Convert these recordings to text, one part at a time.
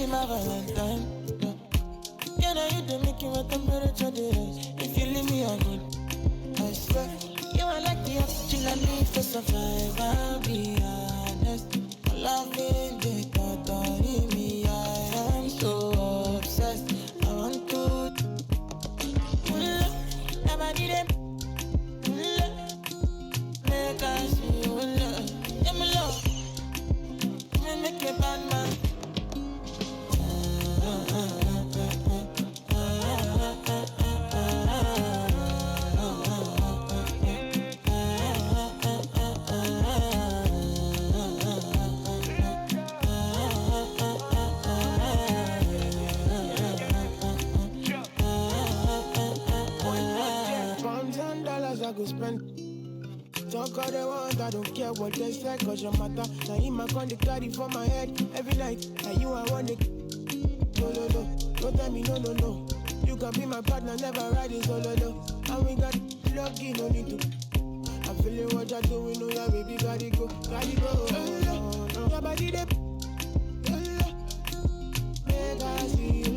be my Valentine. Yeah, now you don't make it my temperature rise. If you leave me, I'm good. I swear, you are like the oxygen I need to survive. I'll be honest. Loving the thought of me, I am so obsessed. I want to never need it. Make us see you love. Yeah, my love. Make a bad man. I go spend. Talk all they want, I don't care what they say, cause your matter. Now in my con, they carry for my head every night. And you, I want it. No, don't tell me no. You can be my partner, never ride it solo, no. And we got lucky, no need to. I'm feeling what you're doing, no, yeah, baby, gotta go. Your body, they. Make I see you,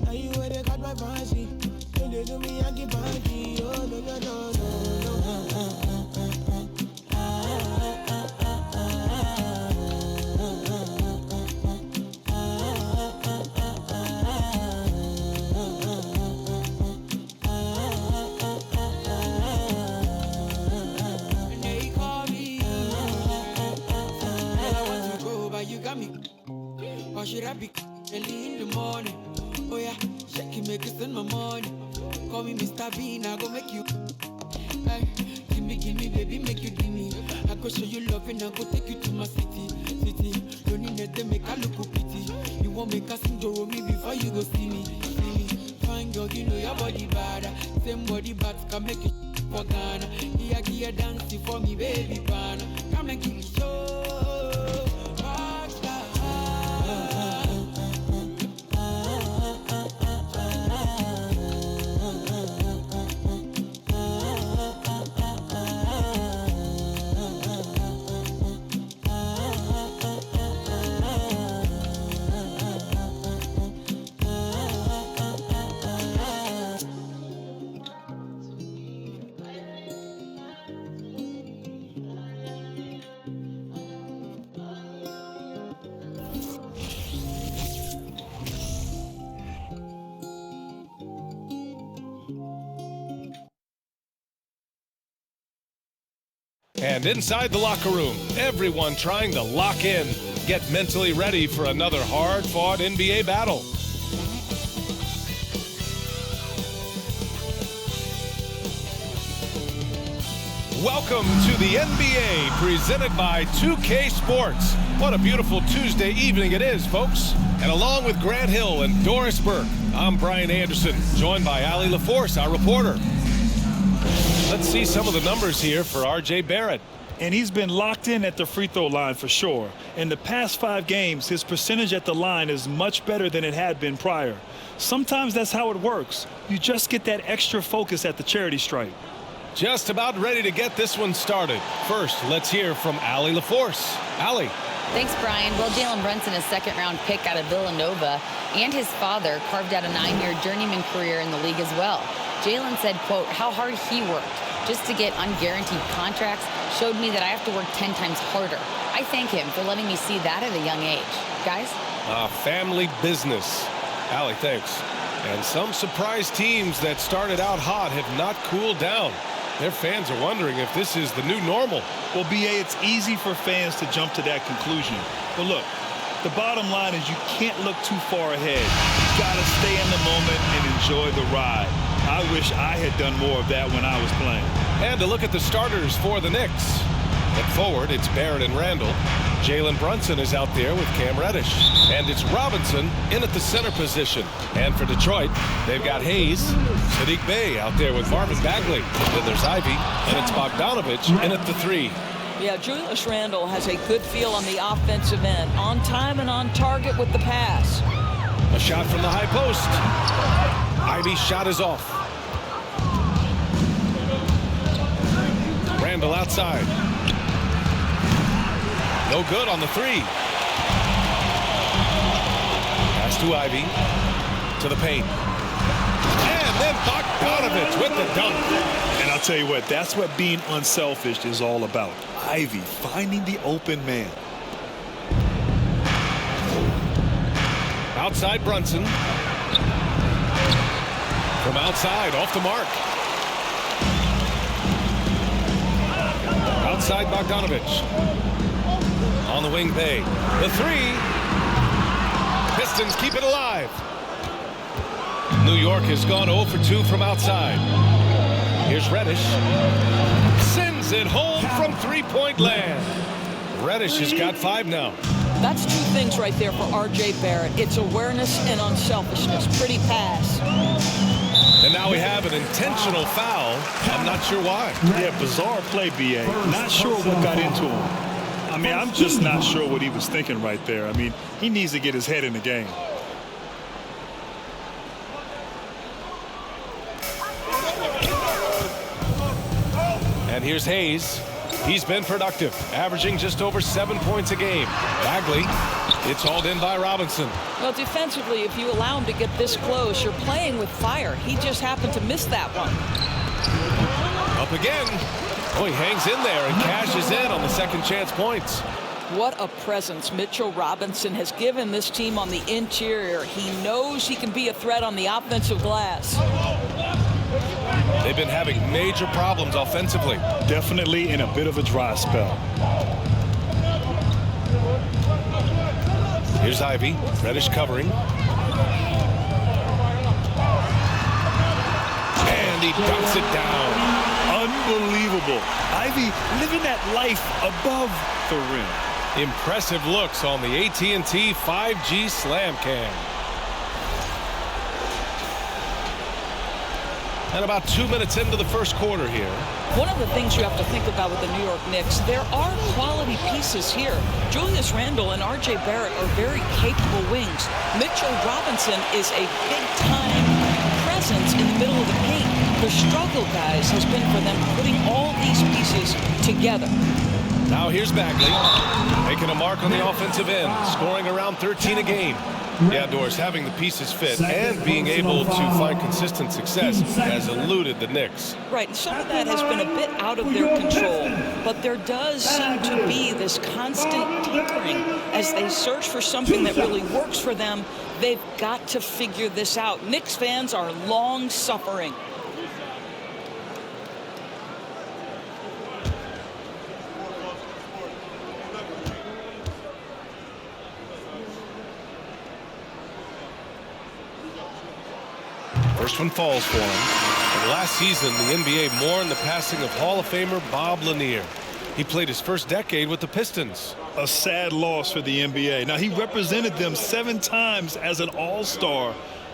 now you where they got my fancy. Don't they do me, I keep banky. Oh, no. Or should I be early in the morning? Oh yeah, shake it, make it spend my money. Call me Mr. Bean, I go make you. Hey, give me, baby, make you give me. I go show you love and I go take you to my city. Don't need to make a look pity. You won't make a sing to me before you go see me. Fine girl, you know your body bad. Same body bad can make it for Ghana. Here, dance for me, baby, pana. Come and give me show. And inside the locker room, everyone trying to lock in, get mentally ready for another hard-fought NBA battle. Welcome to the NBA, presented by 2K Sports. What a beautiful Tuesday evening it is, folks. And along with Grant Hill and Doris Burke, I'm Brian Anderson, joined by Allie LaForce, our reporter. Let's see some of the numbers here for R.J. Barrett. And he's been locked in at the free throw line for sure. In the past 5 games, his percentage at the line is much better than it had been prior. Sometimes that's how it works. You just get that extra focus at the charity stripe. Just about ready to get this one started. First, let's hear from Allie LaForce. Allie. Thanks, Brian. Well, Jalen Brunson, a second-round pick out of Villanova, and his father carved out a 9-year journeyman career in the league as well. Jalen said, quote, how hard he worked just to get unguaranteed contracts showed me that I have to work 10 times harder. I thank him for letting me see that at a young age. Guys? Family business. Allie, thanks. And some surprise teams that started out hot have not cooled down. Their fans are wondering if this is the new normal. Well, B.A., it's easy for fans to jump to that conclusion. But look, the bottom line is you can't look too far ahead. You got to stay in the moment and enjoy the ride. I wish I had done more of that when I was playing. And to look at the starters for the Knicks. At forward, it's Barrett and Randle. Jalen Brunson is out there with Cam Reddish. And it's Robinson in at the center position. And for Detroit, they've got Hayes, Saddiq Bey out there with Marvin Bagley. Then there's Ivy, and it's Bogdanovich in at the 3. Yeah, Julius Randle has a good feel on the offensive end. On time and on target with the pass. A shot from the high post. Ivy's shot is off. Randle outside. No good on the 3. to Ivy. To the paint. And then Bogdanovich with the dunk. And I'll tell you what, that's what being unselfish is all about. Ivy finding the open man. Outside Brunson. From outside, off the mark. Outside Bogdanovich. On the wing, Bey. The three. Pistons keep it alive. New York has gone 0 for 2 from outside. Here's Reddish. Sends it home from three-point land. Reddish has got 5 now. That's 2 things right there for R.J. Barrett. It's awareness and unselfishness. Pretty pass. And now we have an intentional foul. I'm not sure why. Yeah, bizarre play, B.A. Not sure what got into him. I mean, I'm just not sure what he was thinking right there. I mean, he needs to get his head in the game. And here's Hayes. He's been productive, averaging just over 7 points a game. Bagley, it's hauled in by Robinson. Well, defensively, if you allow him to get this close, you're playing with fire. He just happened to miss that one. Up again. Oh, he hangs in there and cashes in on the second chance points. What a presence Mitchell Robinson has given this team on the interior. He knows he can be a threat on the offensive glass. They've been having major problems offensively. Definitely in a bit of a dry spell. Here's Ivy. Reddish covering. And he dunks it down. Unbelievable. Ivy living that life above the rim. Impressive looks on the AT&T 5G Slam Cam. And about 2 minutes into the first quarter here. One of the things you have to think about with the New York Knicks, there are quality pieces here. Julius Randle and R.J. Barrett are very capable wings. Mitchell Robinson is a big-time presence in the middle of the paint. The struggle, guys, has been for them putting all these pieces together. Now here's Bagley, making a mark on the offensive end, scoring around 13 a game. Yeah, Doris, having the pieces fit and being able to find consistent success has eluded the Knicks. Right, and some of that has been a bit out of their control, but there does seem to be this constant tinkering as they search for something that really works for them. They've got to figure this out. Knicks fans are long-suffering. First one falls for him. And last season, the NBA mourned the passing of Hall of Famer Bob Lanier. He played his first decade with the Pistons. A sad loss for the NBA. Now, he represented them 7 times as an all-star.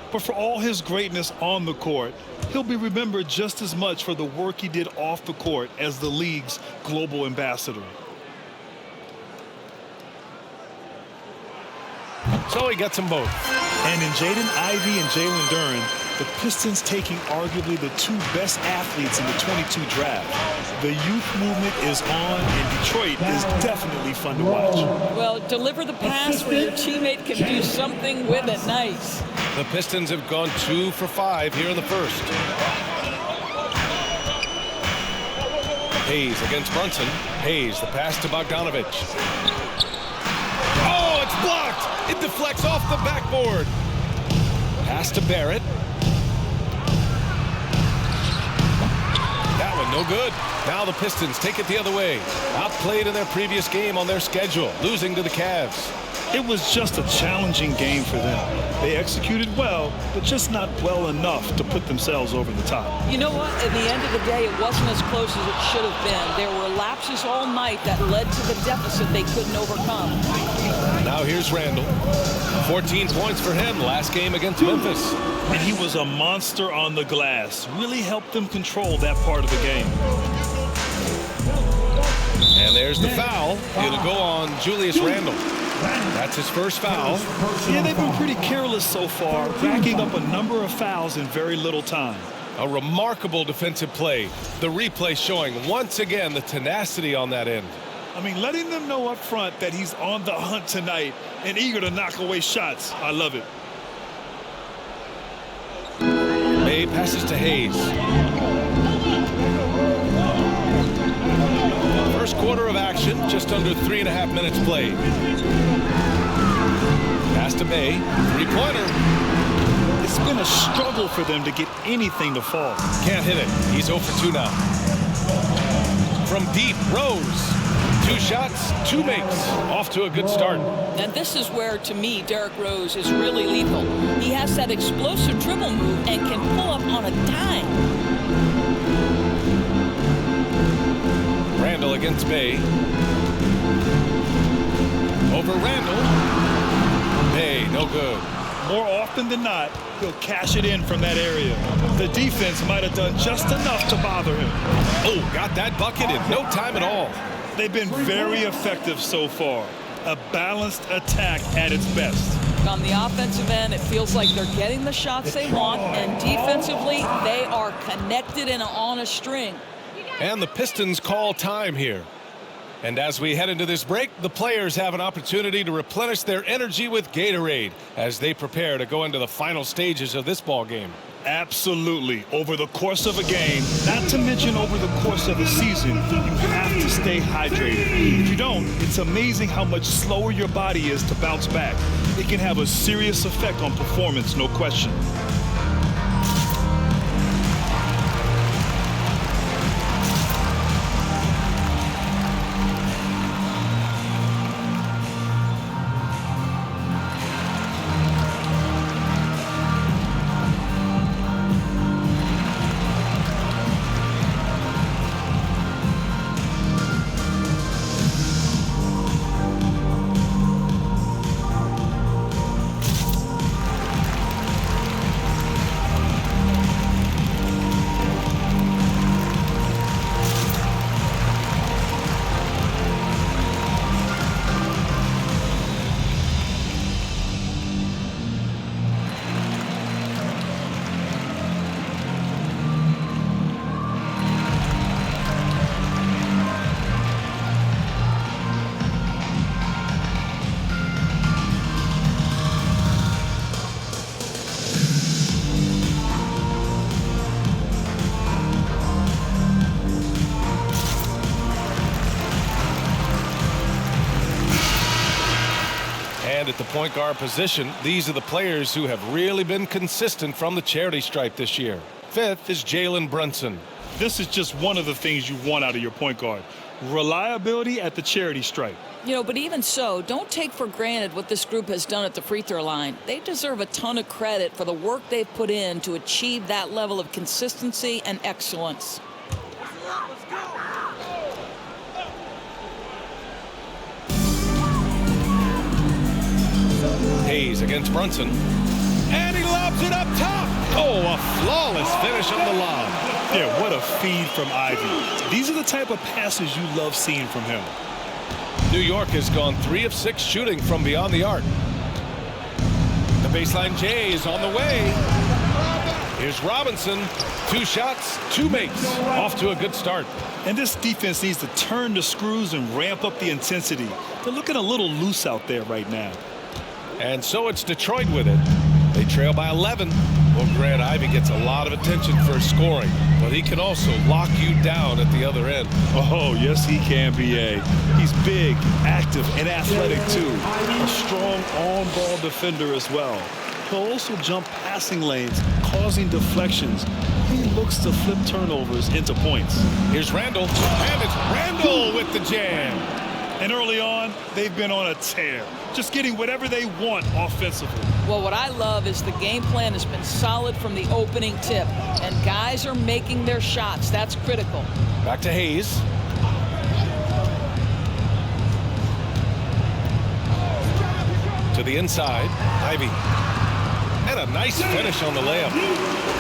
But for all his greatness on the court, he'll be remembered just as much for the work he did off the court as the league's global ambassador. So he gets them both. And in Jaden Ivey and Jalen Duren, the Pistons taking arguably the 2 best athletes in the 22 draft. The youth movement is on, and Detroit is definitely fun to watch. Well, deliver the pass where your teammate can do something with it. Nice. The Pistons have gone 2 for 5 here in the first. Hayes against Brunson. Hayes, the pass to Bogdanovich. Oh, it's blocked. It deflects off the backboard. Pass to Barrett. That one no good. Now the Pistons take it the other way. Outplayed in their previous game on their schedule, losing to the Cavs. It was just a challenging game for them. They executed well, but just not well enough to put themselves over the top. You know what? At the end of the day, it wasn't as close as it should have been. There were lapses all night that led to the deficit they couldn't overcome. Now here's Randle. 14 points for him last game against Memphis. And he was a monster on the glass. Really helped them control that part of the game. And there's the foul. It'll go on Julius Randle. That's his first foul. Yeah, they've been pretty careless so far, racking up a number of fouls in very little time. A remarkable defensive play. The replay showing once again the tenacity on that end. I mean, letting them know up front that he's on the hunt tonight and eager to knock away shots. I love it. Bey passes to Hayes. First quarter of action, just under 3.5 minutes played. Pass to Bey, three-pointer. It's been a struggle for them to get anything to fall. Can't hit it. He's 0 for 2 now. From deep, Rose. 2 shots, 2 makes. Off to a good start. And this is where, to me, Derrick Rose is really lethal. He has that explosive dribble move and can pull up on a dime. Randle against Bey. Over Randle. Bey, no good. More often than not, he'll cash it in from that area. The defense might have done just enough to bother him. Oh, got that bucket in no time at all. They've been very effective so far. A balanced attack at its best. On the offensive end, it feels like they're getting the shots they want, and defensively, they are connected and on a string. And the Pistons call time here. And as we head into this break, the players have an opportunity to replenish their energy with Gatorade as they prepare to go into the final stages of this ball game. Absolutely. Over the course of a game, not to mention over the course of a season, you have to stay hydrated. If you don't, it's amazing how much slower your body is to bounce back. It can have a serious effect on performance, no question. And at the point guard position, these are the players who have really been consistent from the charity stripe this year. 5th is Jalen Brunson. This is just one of the things you want out of your point guard. Reliability at the charity stripe. You know, but even so, don't take for granted what this group has done at the free throw line. They deserve a ton of credit for the work they've put in to achieve that level of consistency and excellence. Hayes against Brunson. And he lobs it up top. Oh, a flawless finish on the lob. Yeah, what a feed from Ivy. These are the type of passes you love seeing from him. New York has gone 3 of 6 shooting from beyond the arc. The baseline J is on the way. Here's Robinson. 2 shots, 2 makes. Off to a good start. And this defense needs to turn the screws and ramp up the intensity. They're looking a little loose out there right now. And so it's Detroit with it. They trail by 11. Well, Grant, Ivy gets a lot of attention for his scoring, but he can also lock you down at the other end. Oh, yes, he can, B.A. He's big, active, and athletic, too. A strong on-ball defender as well. He'll also jump passing lanes, causing deflections. He looks to flip turnovers into points. Here's Randle, and it's Randle with the jam. And early on, they've been on a tear, just getting whatever they want offensively. Well, what I love is the game plan has been solid from the opening tip, and guys are making their shots. That's critical. Back to Hayes. To the inside, Ivy. And a nice finish on the layup.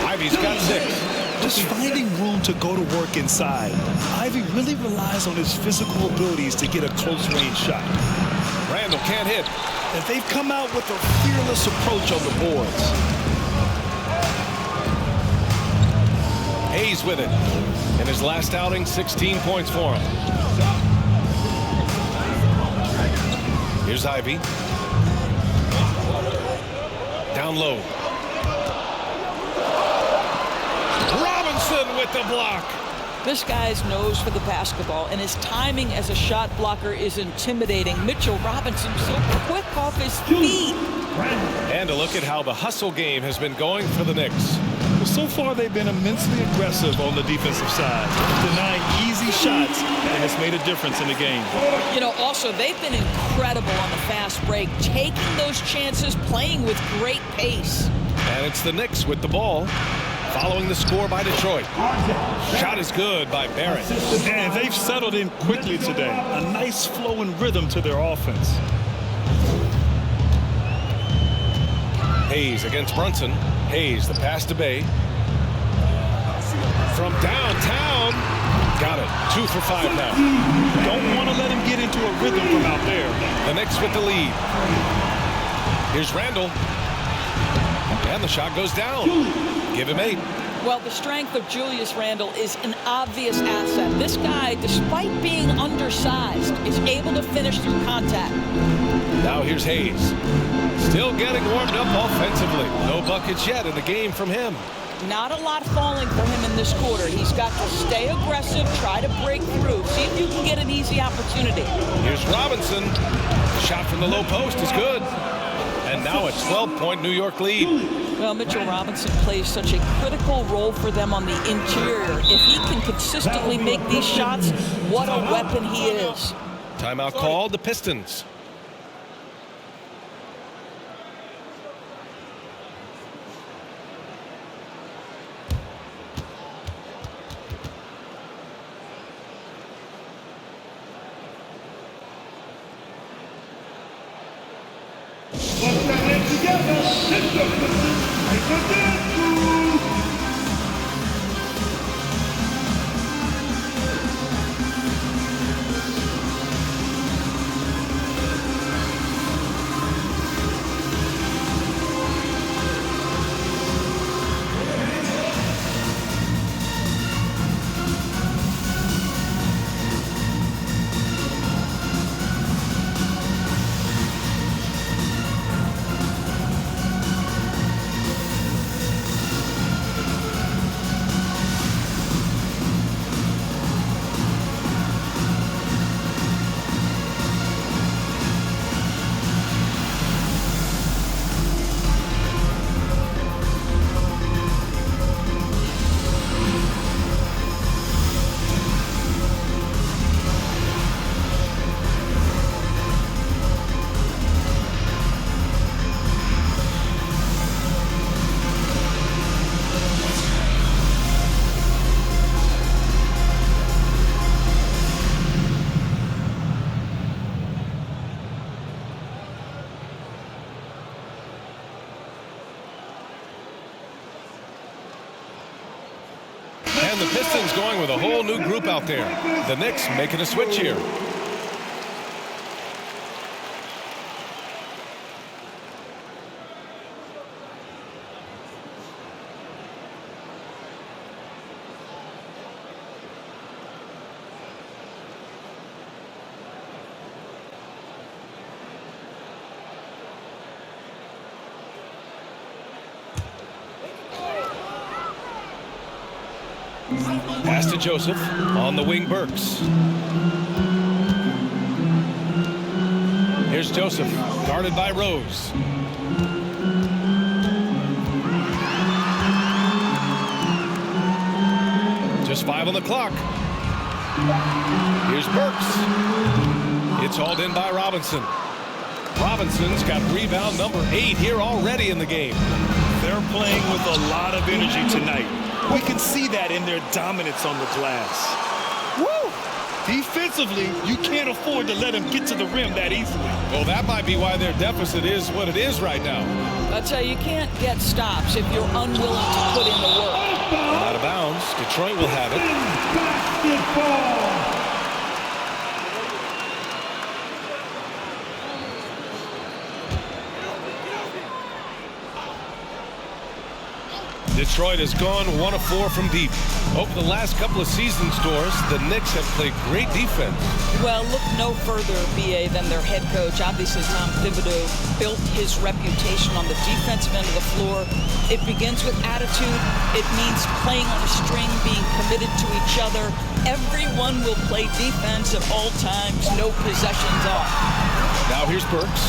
Ivy's got 6. Just finding room to go to work inside. Ivy really relies on his physical abilities to get a close-range shot. Randle can't hit. And they've come out with a fearless approach on the boards. Hayes with it. In his last outing, 16 points for him. Here's Ivy. Down low. with the block. This guy's nose for the basketball, and his timing as a shot blocker is intimidating. Mitchell Robinson so quick off his feet. And a look at how the hustle game has been going for the Knicks. Well, so far they've been immensely aggressive on the defensive side, denying easy shots, and it's made a difference in the game. You know, also, they've been incredible on the fast break, taking those chances, playing with great pace. And it's the Knicks with the ball, following the score by Detroit. Shot is good by Barrett. And they've settled in quickly today. A nice flow and rhythm to their offense. Hayes against Brunson. Hayes, the pass to Bey. From downtown. Got it. 2 for 5 now. Don't want to let him get into a rhythm from out there. The Knicks with the lead. Here's Randle. And the shot goes down. Give him 8. Well, the strength of Julius Randle is an obvious asset. This guy, despite being undersized, is able to finish through contact. Now here's Hayes. Still getting warmed up offensively. No buckets yet in the game from him. Not a lot falling for him in this quarter. He's got to stay aggressive, try to break through, see if you can get an easy opportunity. Here's Robinson. The shot from the low post is good. And now a 12-point New York lead. Well, Mitchell Robinson plays such a critical role for them on the interior. If he can consistently make these shots, what a weapon he is. Timeout called, the Pistons. And the Pistons going with a whole new group out there. The Knicks making a switch here. Pass to Joseph. On the wing, Burks. Here's Joseph, guarded by Rose. Just 5 on the clock. Here's Burks. It's hauled in by Robinson. Robinson's got rebound number 8 here already in the game. They're playing with a lot of energy tonight. We can see that in their dominance on the glass. Woo! Defensively, you can't afford to let them get to the rim that easily. Well, that might be why their deficit is what it is right now. I tell you, you can't get stops if you're unwilling to put in the work. Out of bounds. Detroit will have it. Basketball. Detroit has gone 1 of 4 from deep. Over the last couple of seasons, Doris, the Knicks have played great defense. Well, look no further, BA, than their head coach. Obviously, Tom Thibodeau built his reputation on the defensive end of the floor. It begins with attitude. It means playing on a string, being committed to each other. Everyone will play defense at all times, no possessions off. Now here's Burks.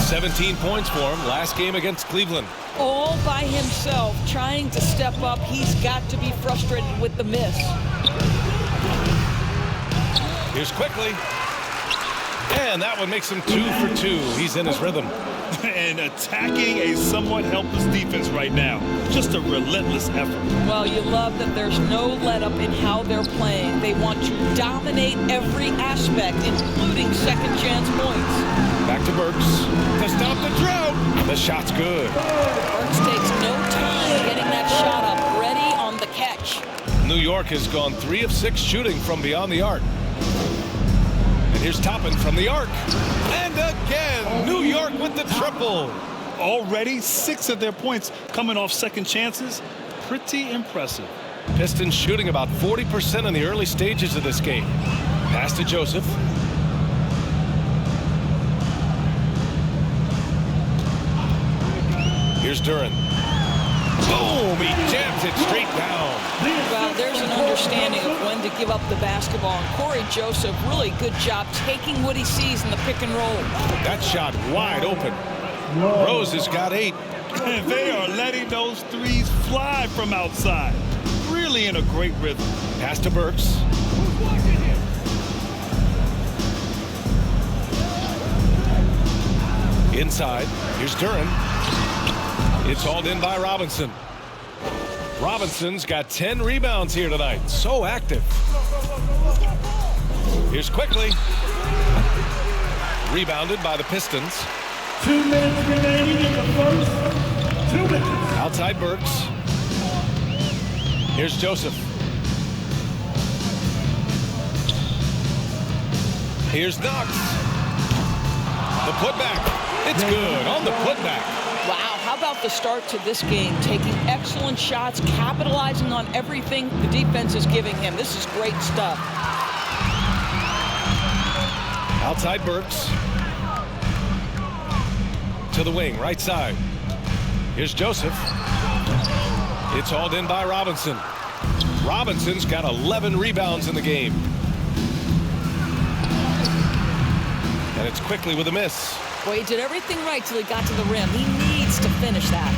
17 points for him last game against Cleveland. All by himself, trying to step up. He's got to be frustrated with the miss. Here's Quickly. And that one makes him 2 for 2. He's in his rhythm. And attacking a somewhat helpless defense right now. Just a relentless effort. Well, you love that there's no let-up in how they're playing. They want to dominate every aspect, including second-chance points. Back to Burks to stop the drought. The shot's good. Burks takes no time getting that shot up, ready on the catch. New York has gone 3 of 6 shooting from beyond the arc. And here's Toppin from the arc. And again, New York with the triple. Already 6 of their points coming off second chances. Pretty impressive. Pistons shooting about 40% in the early stages of this game. Pass to Joseph. Here's Duran. Boom! He jams it straight down. Well, there's an understanding of when to give up the basketball. And Corey Joseph, really good job taking what he sees in the pick and roll. That shot wide open. Rose has got 8. And they are letting those threes fly from outside. Really in a great rhythm. Pass to Burks. Inside. Here's Duran. It's hauled in by Robinson. Robinson's got 10 rebounds here tonight. So active. Here's Quickly. Rebounded by the Pistons. 2 minutes remaining in the first. 2 minutes. Outside Burks. Here's Joseph. Here's Knox. The putback. It's good on the putback. Wow, how about the start to this game? Taking excellent shots, capitalizing on everything the defense is giving him. This is great stuff. Outside Burks. To the wing, right side. Here's Joseph. It's hauled in by Robinson. Robinson's got 11 rebounds in the game. And it's Quickly with a miss. Well, he did everything right till he got to the rim. He needs to finish that.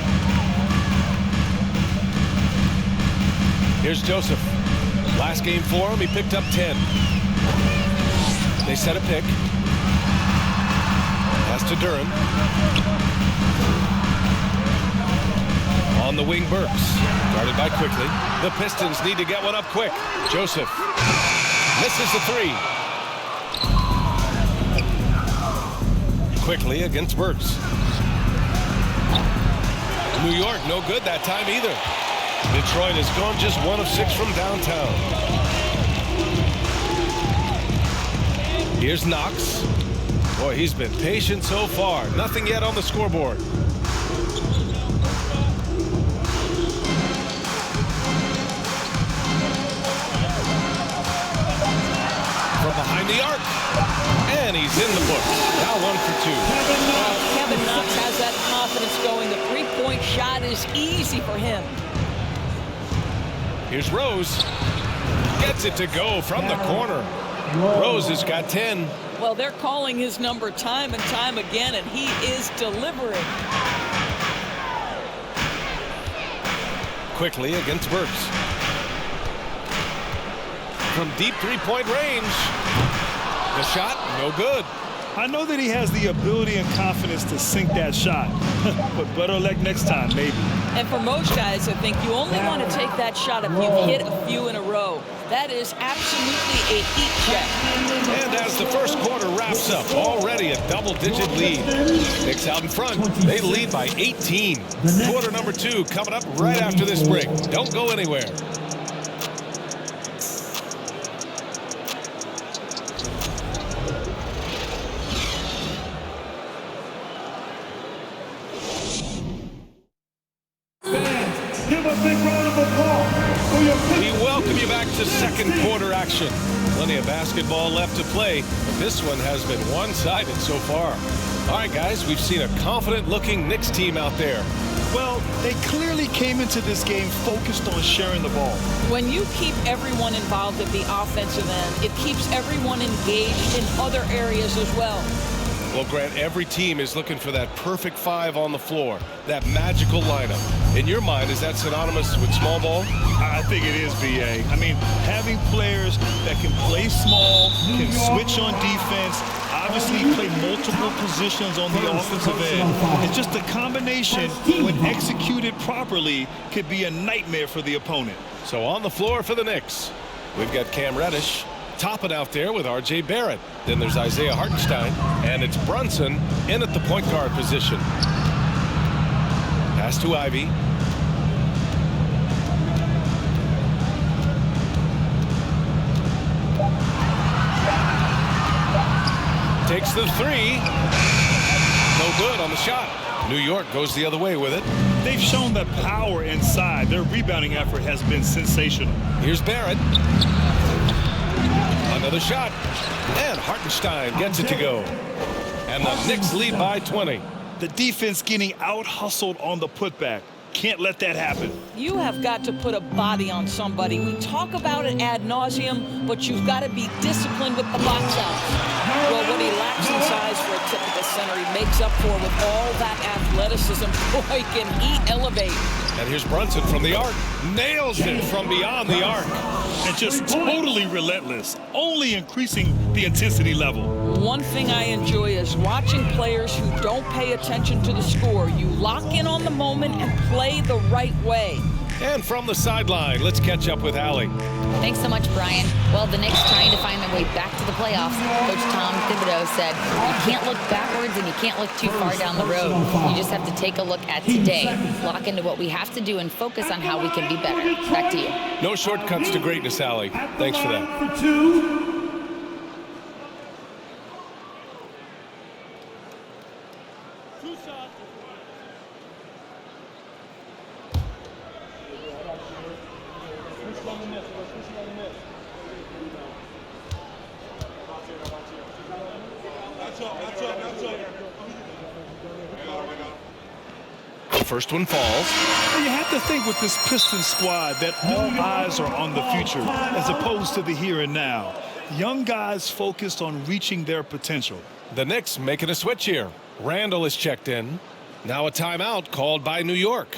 Here's Joseph. Last game for him, he picked up 10. They set a pick. Pass to Duran. On the wing, Burks. Guarded by Quickly. The Pistons need to get one up quick. Joseph misses the 3. Quickly against Burks. New York, no good that time either. Detroit has gone just 1 of 6 from downtown. Here's Knox. Boy, he's been patient so far. Nothing yet on the scoreboard. From behind the arc. And he's in the books. Now 1 for 2. Kevin Knox has that confidence going. The three-point shot is easy for him. Here's Rose. Gets it to go from the corner. Rose has got 10. Well, they're calling his number time and time again, and he is delivering. Quickly against Burks. From deep three-point range. The shot, no good. I know that he has the ability and confidence to sink that shot. But better luck next time, maybe. And for most guys, I think you only want to take that shot if you've hit a few in a row. That is absolutely a heat check. And as the first quarter wraps up, already a double-digit lead. Knicks out in front. They lead by 18. Quarter number 2 coming up right after this break. Don't go anywhere. Give to second quarter action. Plenty of basketball left to play, but this one has been one-sided so far. All right, guys, we've seen a confident-looking Knicks team out there. Well, they clearly came into this game focused on sharing the ball. When you keep everyone involved at the offensive end, it keeps everyone engaged in other areas as well. Well, Grant, every team is looking for that perfect five on the floor, that magical lineup. In your mind, is that synonymous with small ball? I think it is, B.A. I mean, having players that can play small, can switch on defense, obviously play multiple positions on the offensive end. It's just a combination, when executed properly, could be a nightmare for the opponent. So on the floor for the Knicks, we've got Cam Reddish topping out there with R.J. Barrett. Then there's Isaiah Hartenstein, and it's Brunson in at the point guard position. Pass to Ivy. Takes the three. No good on the shot. New York goes the other way with it. They've shown that power inside. Their rebounding effort has been sensational. Here's Barrett. Another shot. And Hartenstein gets it to go. And the Knicks lead by 20. The defense getting out-hustled on the putback. Can't let that happen. You have got to put a body on somebody. We talk about it ad nauseum, but you've got to be disciplined with the box outs. Well, what he lacks in size for a typical center, he makes up for with all that athleticism. Boy, can he elevate. And here's Brunson from the arc. Nails it from beyond the arc. And just totally relentless, only increasing the intensity level. One thing I enjoy is watching players who don't pay attention to the score. You lock in on the moment and play the right way. And from the sideline, let's catch up with Allie. Thanks so much, Brian. Well, the Knicks trying to find their way back to the playoffs. Coach Tom Thibodeau said, you can't look backwards and you can't look too far down the road. You just have to take a look at today, lock into what we have to do, and focus on how we can be better. Back to you. No shortcuts to greatness, Allie. Thanks for that. For two. The first one falls. You have to think with this Pistons squad that all eyes are on the future as opposed to the here and now. Young guys focused on reaching their potential. The Knicks making a switch here. Randle is checked in. Now a timeout called by New York.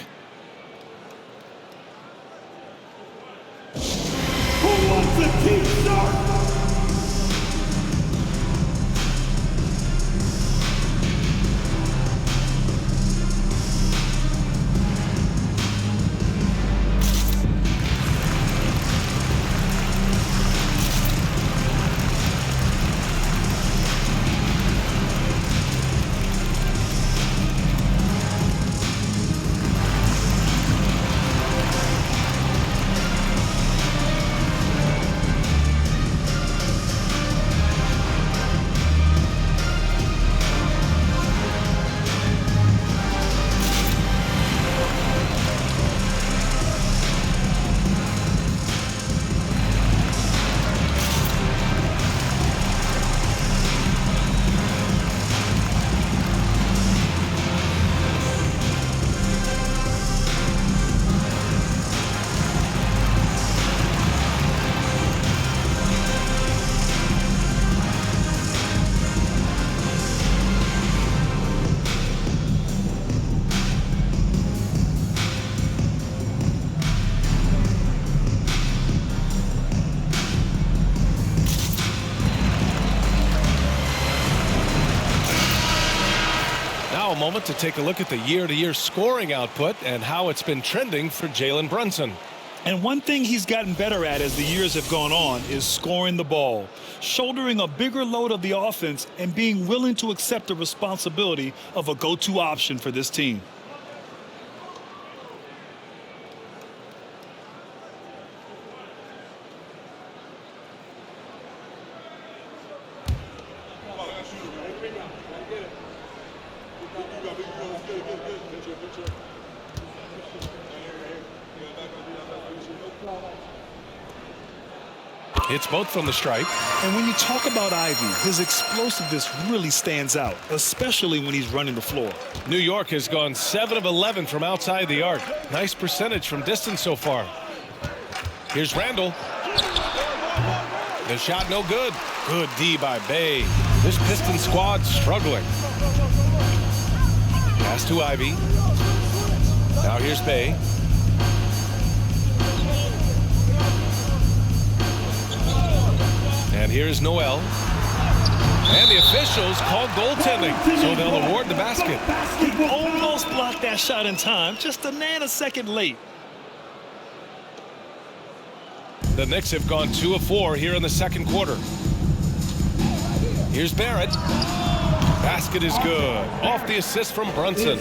Who wants a T-shirt? Now a moment to take a look at the year-to-year scoring output and how it's been trending for Jalen Brunson. And one thing he's gotten better at as the years have gone on is scoring the ball, shouldering a bigger load of the offense and being willing to accept the responsibility of a go-to option for this team. Hits both from the stripe. And when you talk about Ivy, his explosiveness really stands out, especially when he's running the floor. New York has gone 7 of 11 from outside the arc. Nice percentage from distance so far. Here's Randle. The shot no good. Good D by Bey. This Pistons squad struggling. Pass to Ivy. Now here's Bey. And here's Noel. And the officials called goaltending, so they'll award the basket. Almost blocked that shot in time, just a nanosecond late. The Knicks have gone 2 of 4 here in the second quarter. Here's Barrett. Basket is good. Off the assist from Brunson.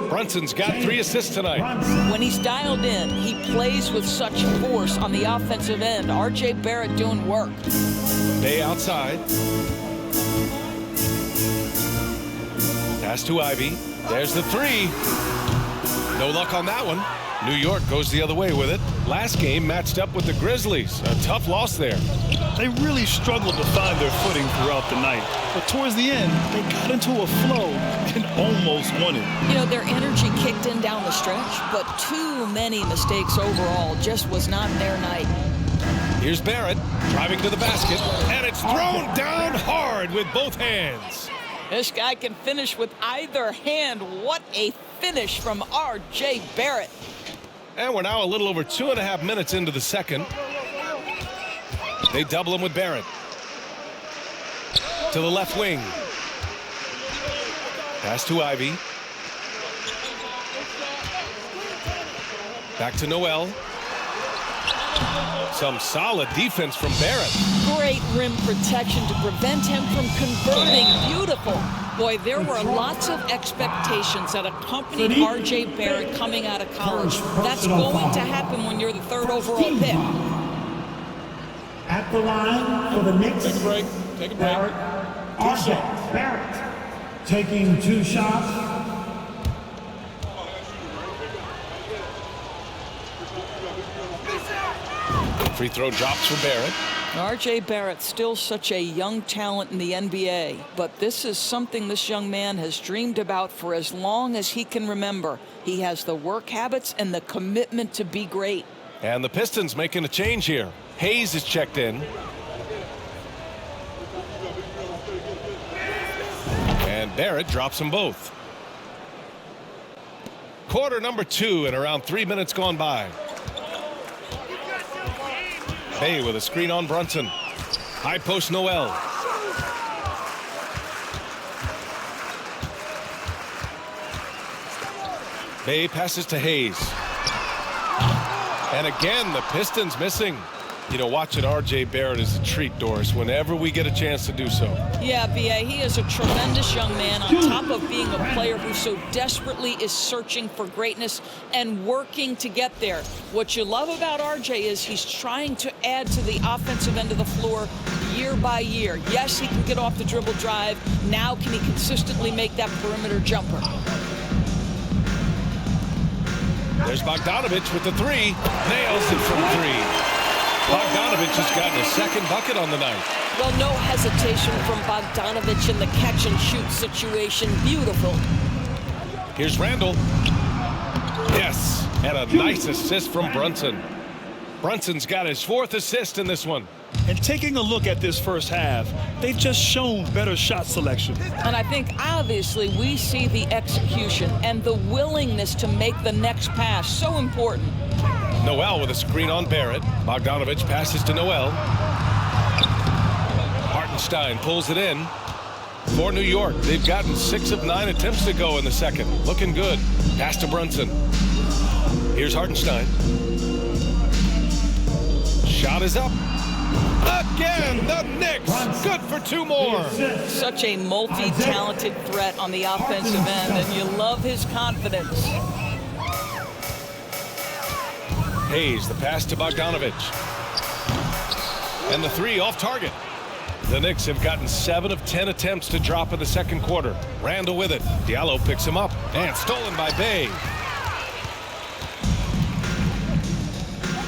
Brunson's got 3 assists tonight. When he's dialed in, he plays with such force on the offensive end. R.J. Barrett doing work. Bey outside. Pass to Ivy. There's the 3. No luck on that one. New York goes the other way with it. Last game matched up with the Grizzlies. A tough loss there. They really struggled to find their footing throughout the night. But towards the end, they got into a flow and almost won it. You know, their energy kicked in down the stretch, but too many mistakes overall. Just was not their night. Here's Barrett driving to the basket, and it's thrown down hard with both hands. This guy can finish with either hand. What a finish from R.J. Barrett. And we're now a little over 2.5 minutes into the second. They double him with Barrett. To the left wing. Pass to Ivy. Back to Noel. Some solid defense from Barrett. Great rim protection to prevent him from converting. Beautiful. Boy, there were lots of expectations that accompanied R.J. Barrett coming out of college. That's going to happen when you're the 3rd overall pick. At the line for the Knicks. Take a break. Take a break. R.J. Barrett taking 2 shots. Free throw drops for Barrett. R.J. Barrett, still such a young talent in the NBA, but this is something this young man has dreamed about for as long as he can remember. He has the work habits and the commitment to be great. And the Pistons making a change here. Hayes is checked in. And Barrett drops them both. Quarter number 2 and around 3 minutes gone by. Bey with a screen on Brunson. High post Noel. Bey passes to Hayes. And again, the Pistons missing. You know, watching R.J. Barrett is a treat, Doris, whenever we get a chance to do so. Yeah, B.A., he is a tremendous young man on top of being a player who so desperately is searching for greatness and working to get there. What you love about R.J. is he's trying to add to the offensive end of the floor year by year. Yes, he can get off the dribble drive. Now can he consistently make that perimeter jumper? There's Bogdanovich with the 3. Nails it from 3. Bogdanovich has gotten a second bucket on the night. Well, no hesitation from Bogdanovich in the catch-and-shoot situation. Beautiful. Here's Randle. Yes, and a nice assist from Brunson. Brunson's got his 4th assist in this one. And taking a look at this first half, they've just shown better shot selection. And I think, obviously, we see the execution and the willingness to make the next pass. So important. Noel with a screen on Barrett. Bogdanovich passes to Noel. Hartenstein pulls it in. For New York, they've gotten 6 of 9 attempts to go in the second. Looking good. Pass to Brunson. Here's Hartenstein. Shot is up. Again, the Knicks. Good for 2 more. Such a multi-talented threat on the offensive end, and you love his confidence. Hayes, the pass to Bogdanovich. And the 3 off target. The Knicks have gotten 7 of 10 attempts to drop in the second quarter. Randle with it. Diallo picks him up. And stolen by Bey.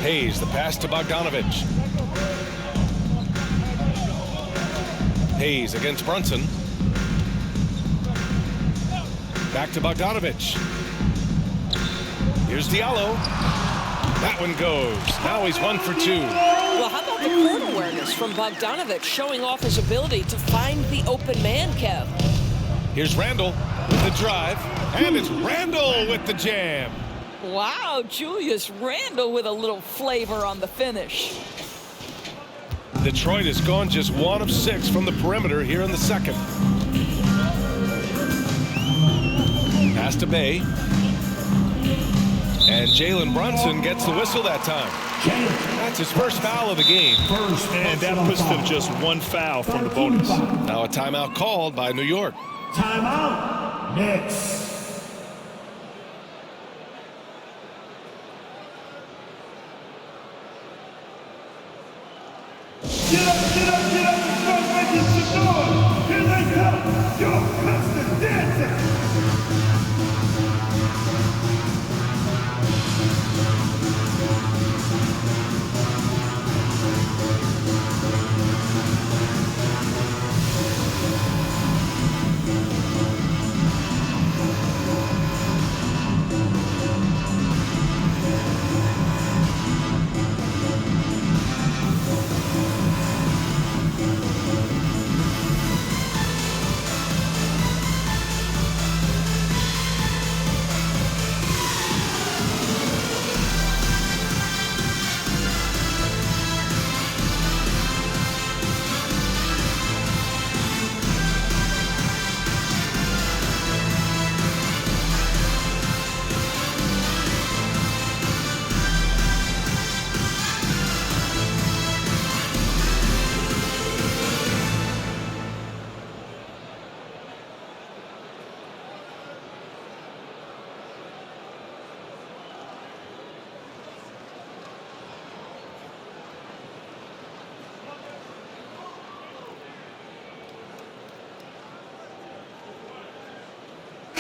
Hayes, the pass to Bogdanovich. Hayes against Brunson. Back to Bogdanovich. Here's Diallo. That one goes. Now he's 1 for 2. Well, how about the court awareness from Bogdanovich, showing off his ability to find the open man, Kev? Here's Randle with the drive, and it's Randle with the jam. Wow, Julius Randle with a little flavor on the finish. Detroit has gone just 1 of 6 from the perimeter here in the second. Pass to Bey. And Jalen Brunson gets the whistle that time. That's his first foul of the game. And that puts them just 1 foul from the bonus. Now a timeout called by New York. Timeout. Knicks. Get up, get up, get up, and start making some noise. Here they come. York Pistons dancing.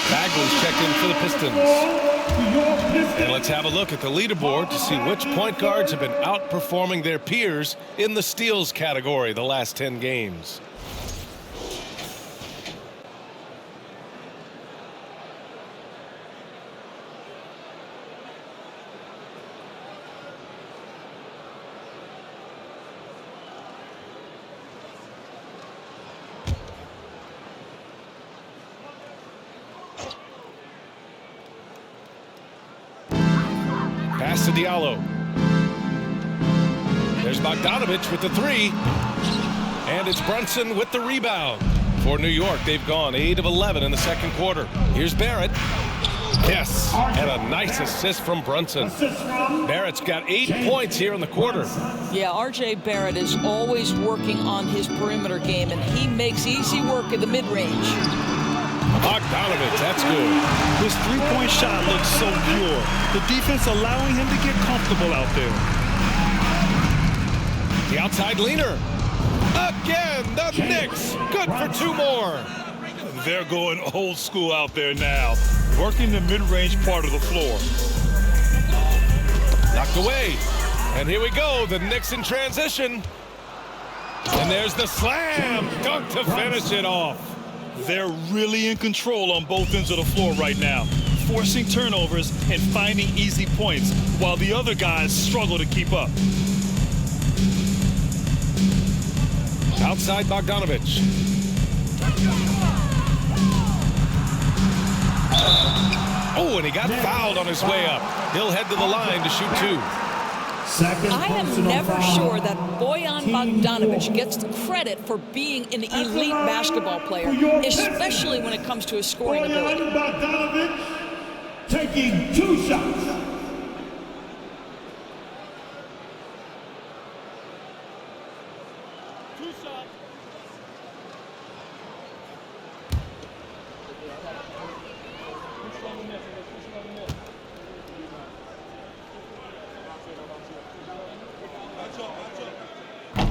Bagley's checked in for the Pistons. And let's have a look at the leaderboard to see which point guards have been outperforming their peers in the steals category the last 10 games. Pass to Diallo. There's Bogdanovich with the 3. And it's Brunson with the rebound. For New York, they've gone 8 of 11 in the second quarter. Here's Barrett. Yes, and a nice assist from Brunson. Barrett's got 8 points here in the quarter. Yeah, RJ Barrett is always working on his perimeter game, and he makes easy work at the mid-range. Bogdanovich, that's good. His three-point shot looks so pure. The defense allowing him to get comfortable out there. The outside leaner. Again, the Knicks. Good for 2 more. They're going old school out there now, working the mid-range part of the floor. Knocked away. And here we go, the Knicks in transition. And there's the slam dunk to finish it off. They're really in control on both ends of the floor right now, forcing turnovers and finding easy points while the other guys struggle to keep up. Outside Bogdanovich. Oh, and he got fouled on his way up. He'll head to the line to shoot 2. I am never sure that Bojan Bogdanovich gets the credit for being an elite basketball player, especially when it comes to his scoring ability. Bogdanovich taking 2 shots.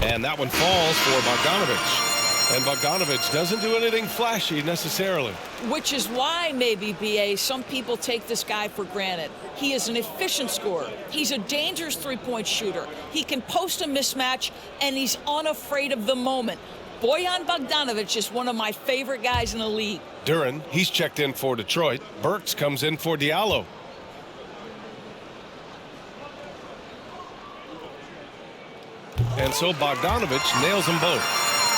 And that one falls for Bogdanovich. And Bogdanovich doesn't do anything flashy necessarily. Which is why maybe, BA, some people take this guy for granted. He is an efficient scorer. He's a dangerous three-point shooter. He can post a mismatch, and he's unafraid of the moment. Bojan Bogdanovic is one of my favorite guys in the league. Duren, he's checked in for Detroit. Burks comes in for Diallo. And so Bogdanovic nails them both.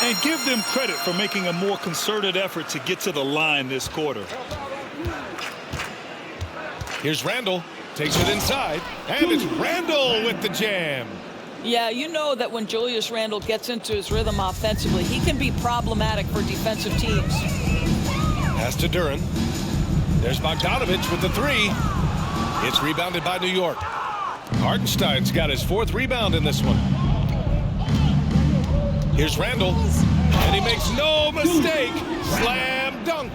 And give them credit for making a more concerted effort to get to the line this quarter. Here's Randle. Takes it inside. And it's Randle with the jam. Yeah, you know that when Julius Randle gets into his rhythm offensively, he can be problematic for defensive teams. Pass to Duren. There's Bogdanovic with the three. It's rebounded by New York. Hartenstein's got his 4th rebound in this one. Here's Randle. And he makes no mistake. Slam dunk.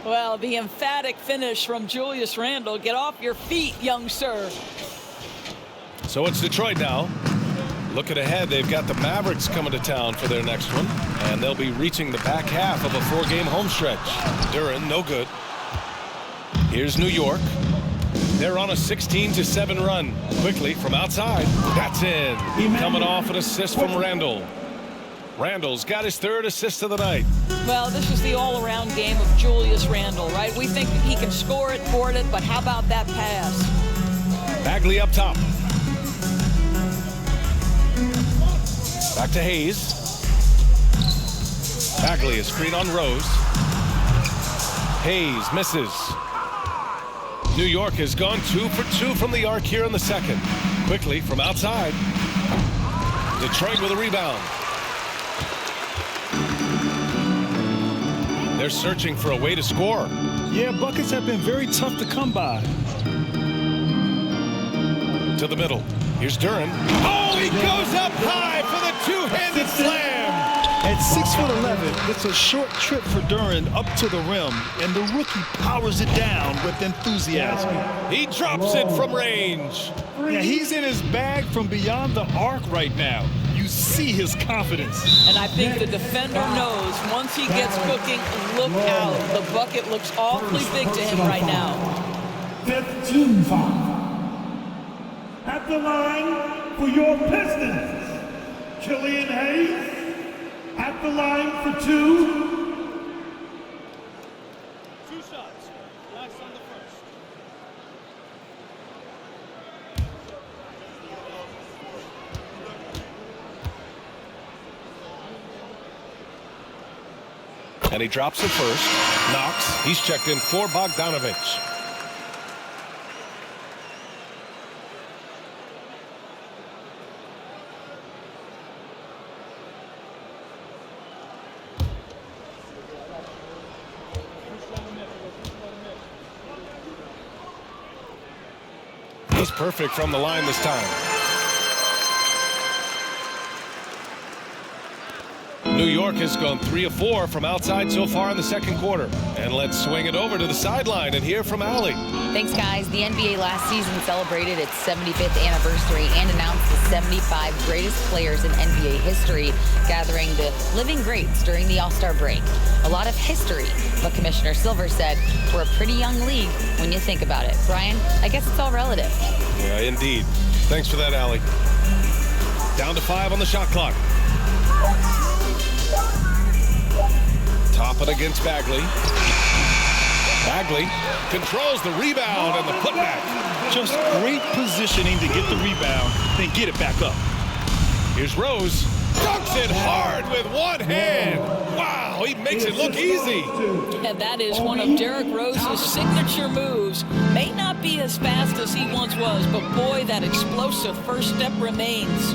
Well, the emphatic finish from Julius Randle. Get off your feet, young sir. So it's Detroit now. Looking ahead, they've got the Mavericks coming to town for their next one. And they'll be reaching the back half of a 4-game home stretch. Duren, no good. Here's New York. They're on a 16-7 run. Quickly from outside. That's in. Coming off an assist from Randle. Randle's got his 3rd assist of the night. Well, this is the all-around game of Julius Randle, right? We think that he can score it, board it, but how about that pass? Bagley up top. Back to Hayes. Bagley, a screen on Rose. Hayes misses. New York has gone 2 for 2 from the arc here in the second. Quickly from outside. Detroit with a rebound. They're searching for a way to score. Yeah, buckets have been very tough to come by. To the middle. Here's Duren. Oh, he goes up high for the 2-handed slam. At 6'11", it's a short trip for Duren up to the rim, and the rookie powers it down with enthusiasm. He drops it from range. Yeah, he's in his bag from beyond the arc right now. You see his confidence. And I think the defender knows once he gets cooking, look out. The bucket looks awfully big to him right now. 5th team foul. At the line for your Pistons, Killian Hayes. At the line for 2. 2 shots. Last on the first. And he drops it first. Knox. He's checked in for Bogdanovic. He's perfect from the line this time. New York has gone 3 of 4 from outside so far in the second quarter. And let's swing it over to the sideline and hear from Allie. Thanks, guys. The NBA last season celebrated its 75th anniversary and announced the 75 greatest players in NBA history, gathering the living greats during the All-Star break. A lot of history, but Commissioner Silver said we're a pretty young league when you think about it. Brian, I guess it's all relative. Yeah, indeed. Thanks for that, Allie. Down to 5 on the shot clock. Top it against Bagley. Bagley controls the rebound and the putback. Just great positioning to get the rebound, then get it back up. Here's Rose. Dunks it hard with one hand. Wow, he makes it look easy. And that is one of Derrick Rose's signature moves. May not be as fast as he once was, but boy, that explosive first step remains.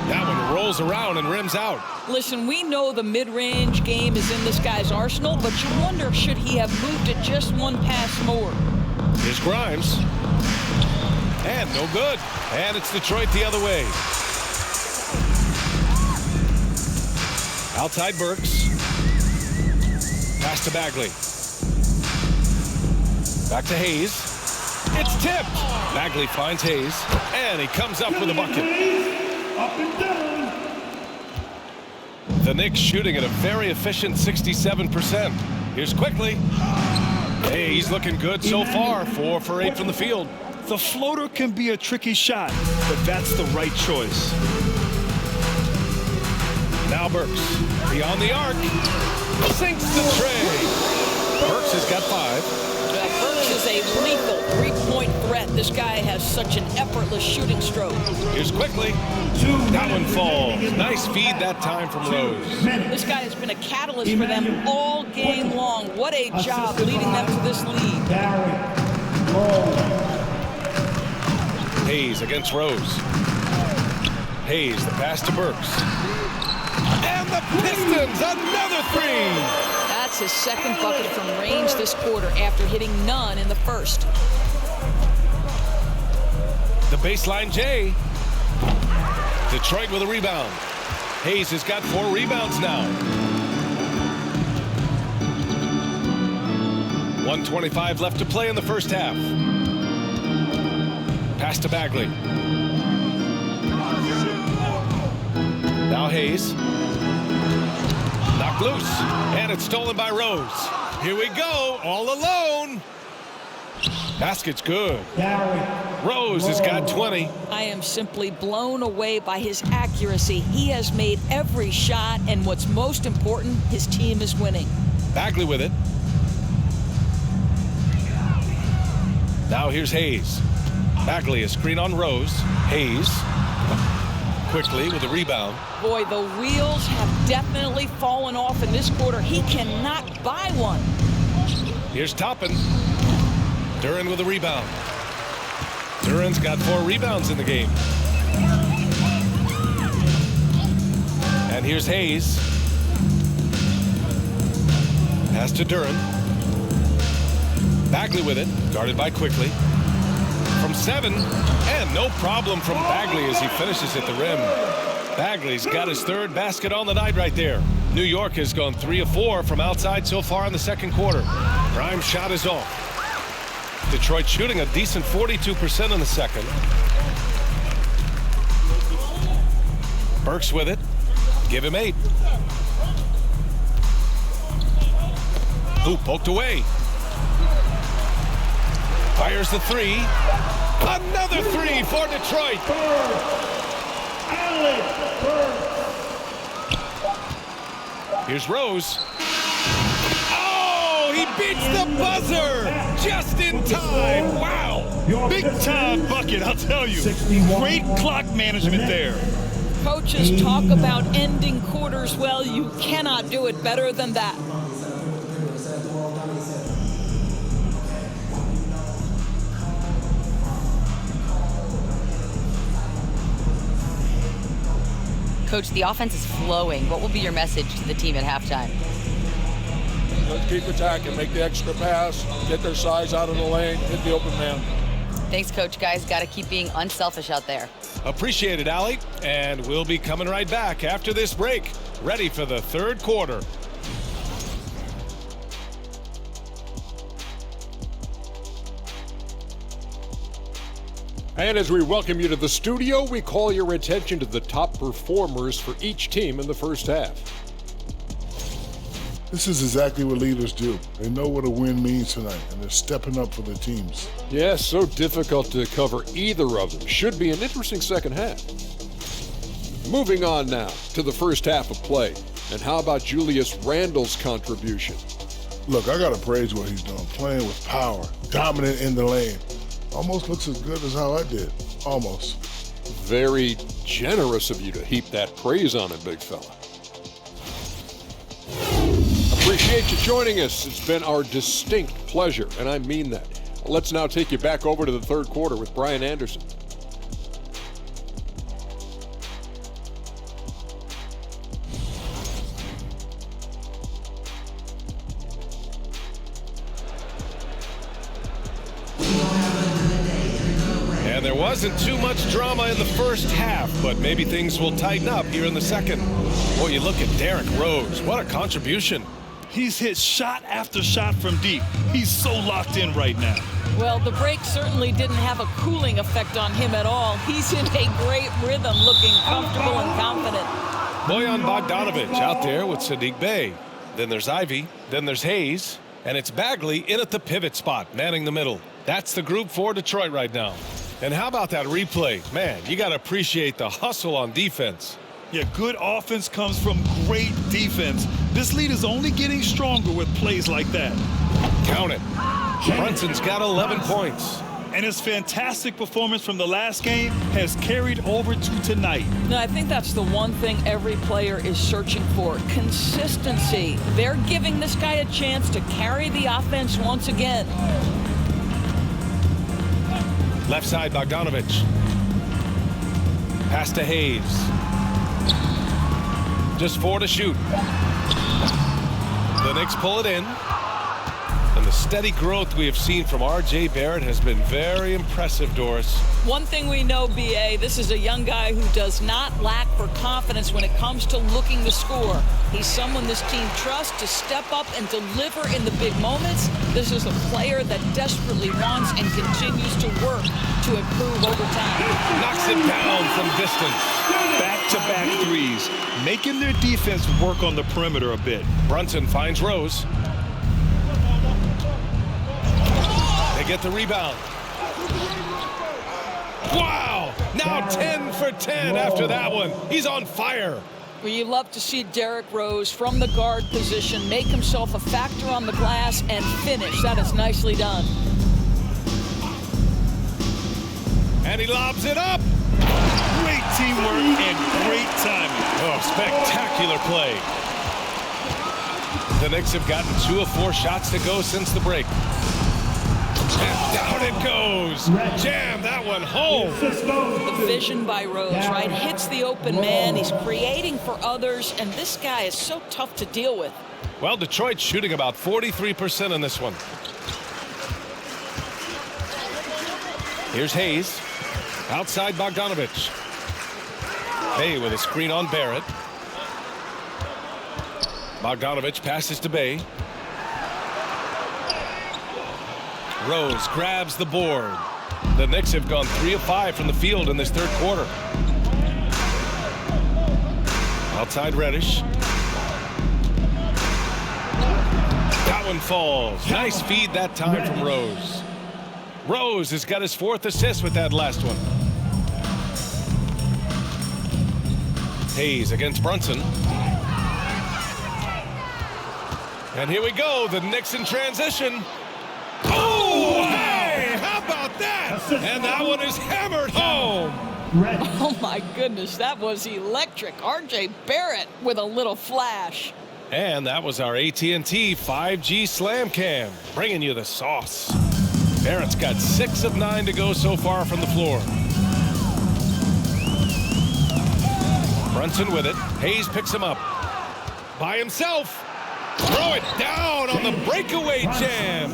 That one rolls around and rims out. Listen, we know the mid-range game is in this guy's arsenal, but you wonder, should he have moved it just one pass more? Here's Grimes. And no good. And it's Detroit the other way. Outside Burks. Pass to Bagley. Back to Hayes. It's tipped. Bagley finds Hayes. And he comes up with a bucket. Up and down. The Knicks shooting at a very efficient 67%. Here's Quickly. Hey, he's looking good so far. 4 for 8 from the field. The floater can be a tricky shot, but that's the right choice. Now Burks. Beyond the arc. Sinks the tray. Burks has got 5. Burks is a lethal three-point threat. This guy has such an effortless shooting stroke. Here's quickly. That one falls. Nice feed that time from Rose. This guy has been a catalyst for them all game long. What a job leading them to this lead. Hayes against Rose. Hayes, the pass to Burks. And the Pistons, another 3. That's his second bucket from range this quarter after hitting none in the first. The baseline J. Detroit with a rebound. Hayes has got 4 rebounds now. 1:25 left to play in the first half. Pass to Bagley. Now Hayes. Knocked loose. And it's stolen by Rose. Here we go. All alone. Basket's good. Rose has got 20. I am simply blown away by his accuracy. He has made every shot, and what's most important, his team is winning. Bagley with it. Now here's Hayes. Bagley, a screen on Rose. Hayes quickly with a rebound. Boy, the wheels have definitely fallen off in this quarter. He cannot buy one. Here's Toppin. Duran with a rebound. Duran's got 4 rebounds in the game. And here's Hayes. Pass to Duran. Bagley with it, guarded by Quickly. From 7, and no problem from Bagley as he finishes at the rim. Bagley's got his 3rd basket on the night right there. New York has gone 3 of 4 from outside so far in the second quarter. Prime shot is off. Detroit shooting a decent 42% in the second. Burks with it. Give him 8. Hoop poked away. Fires the 3. Another 3 for Detroit. Here's Rose. Oh, he beats the buzzer just in time. Wow. Big time bucket, I'll tell you. Great clock management there. Coaches talk about ending quarters well. You cannot do it better than that. Coach, the offense is flowing. What will be your message to the team at halftime? Let's keep attacking, make the extra pass, get their size out of the lane, hit the open man. Thanks, Coach. Guys, got to keep being unselfish out there. Appreciate it, Allie. And we'll be coming right back after this break, ready for the third quarter. And as we welcome you to the studio, we call your attention to the top performers for each team in the first half. This is exactly what leaders do. They know what a win means tonight, and they're stepping up for their teams. Yes, so difficult to cover either of them. Should be an interesting second half. Moving on now to the first half of play. And how about Julius Randle's contribution? Look, I got to praise what he's doing. Playing with power, dominant in the lane. Almost looks as good as how I did. Almost. Very generous of you to heap that praise on him, big fella. Appreciate you joining us. It's been our distinct pleasure, and I mean that. Let's now take you back over to the third quarter with Brian Anderson. And there wasn't too much drama in the first half, but maybe things will tighten up here in the second. Boy, you look at Derrick Rose. What a contribution. He's hit shot after shot from deep. He's so locked in right now. Well, the break certainly didn't have a cooling effect on him at all. He's in a great rhythm, looking comfortable and confident. Bojan Bogdanovic out there with Saddiq Bey. Then there's Ivy. Then there's Hayes. And it's Bagley in at the pivot spot, manning the middle. That's the group for Detroit right now. And how about that replay? Man, you got to appreciate the hustle on defense. Yeah, good offense comes from great defense. This lead is only getting stronger with plays like that. Count it. Brunson's got 11 points. And his fantastic performance from the last game has carried over to tonight. No, I think that's the one thing every player is searching for, consistency. They're giving this guy a chance to carry the offense once again. Left side, Bogdanovich. Pass to Hayes. Just 4 to shoot. The Knicks pull it in. And the steady growth we have seen from R.J. Barrett has been very impressive, Doris. One thing we know, B.A., this is a young guy who does not lack for confidence when it comes to looking to score. He's someone this team trusts to step up and deliver in the big moments. This is a player that desperately wants and continues to work to improve over time. Knocks it down from distance. Back-to-back threes, making their defense work on the perimeter a bit. Brunson finds Rose. They get the rebound. Wow! Now 10 for 10 after that one. He's on fire. Well, you love to see Derrick Rose from the guard position make himself a factor on the glass and finish. That is nicely done. And he lobs it up. Great teamwork and great timing. Oh, spectacular play. The Knicks have gotten 2 of 4 shots to go since the break. And down it goes. Jam that one home. The vision by Rose, right? Hits the open man. He's creating for others, and this guy is so tough to deal with. Well, Detroit's shooting about 43% in this one. Here's Hayes. Outside Bogdanovich. Bey with a screen on Barrett. Bogdanovich passes to Bey. Rose grabs the board. The Knicks have gone 3 of 5 from the field in this third quarter. Outside Reddish. That one falls. Nice feed that time from Rose. Rose has got his 4th assist with that last one. Hayes against Brunson. And here we go. The Knicks in transition. Oh, hey, how about that? And that one is hammered home. Oh, my goodness, that was electric. R.J. Barrett with a little flash. And that was our AT&T 5G Slam Cam, bringing you the sauce. Barrett's got 6 of 9 to go so far from the floor. Brunson with it. Hayes picks him up. By himself. Throw it down on the breakaway jam.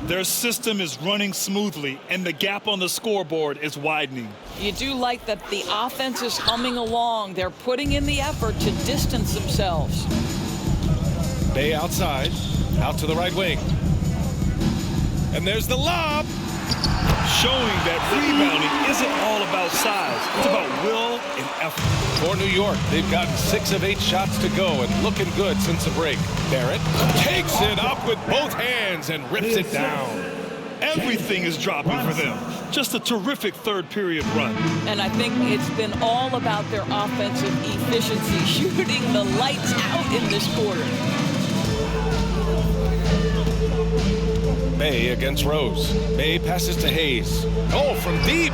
Their system is running smoothly, and the gap on the scoreboard is widening. You do like that the offense is humming along. They're putting in the effort to distance themselves. Bey outside, out to the right wing. And there's the lob. Showing that rebounding isn't all about size. It's about will and effort. For New York, they've gotten 6 of 8 shots to go and looking good since the break. Barrett takes it up with both hands and rips it down. Everything is dropping for them. Just a terrific third period run. And I think it's been all about their offensive efficiency, shooting the lights out in this quarter. Bey against Rose. Bey passes to Hayes. Oh, from deep.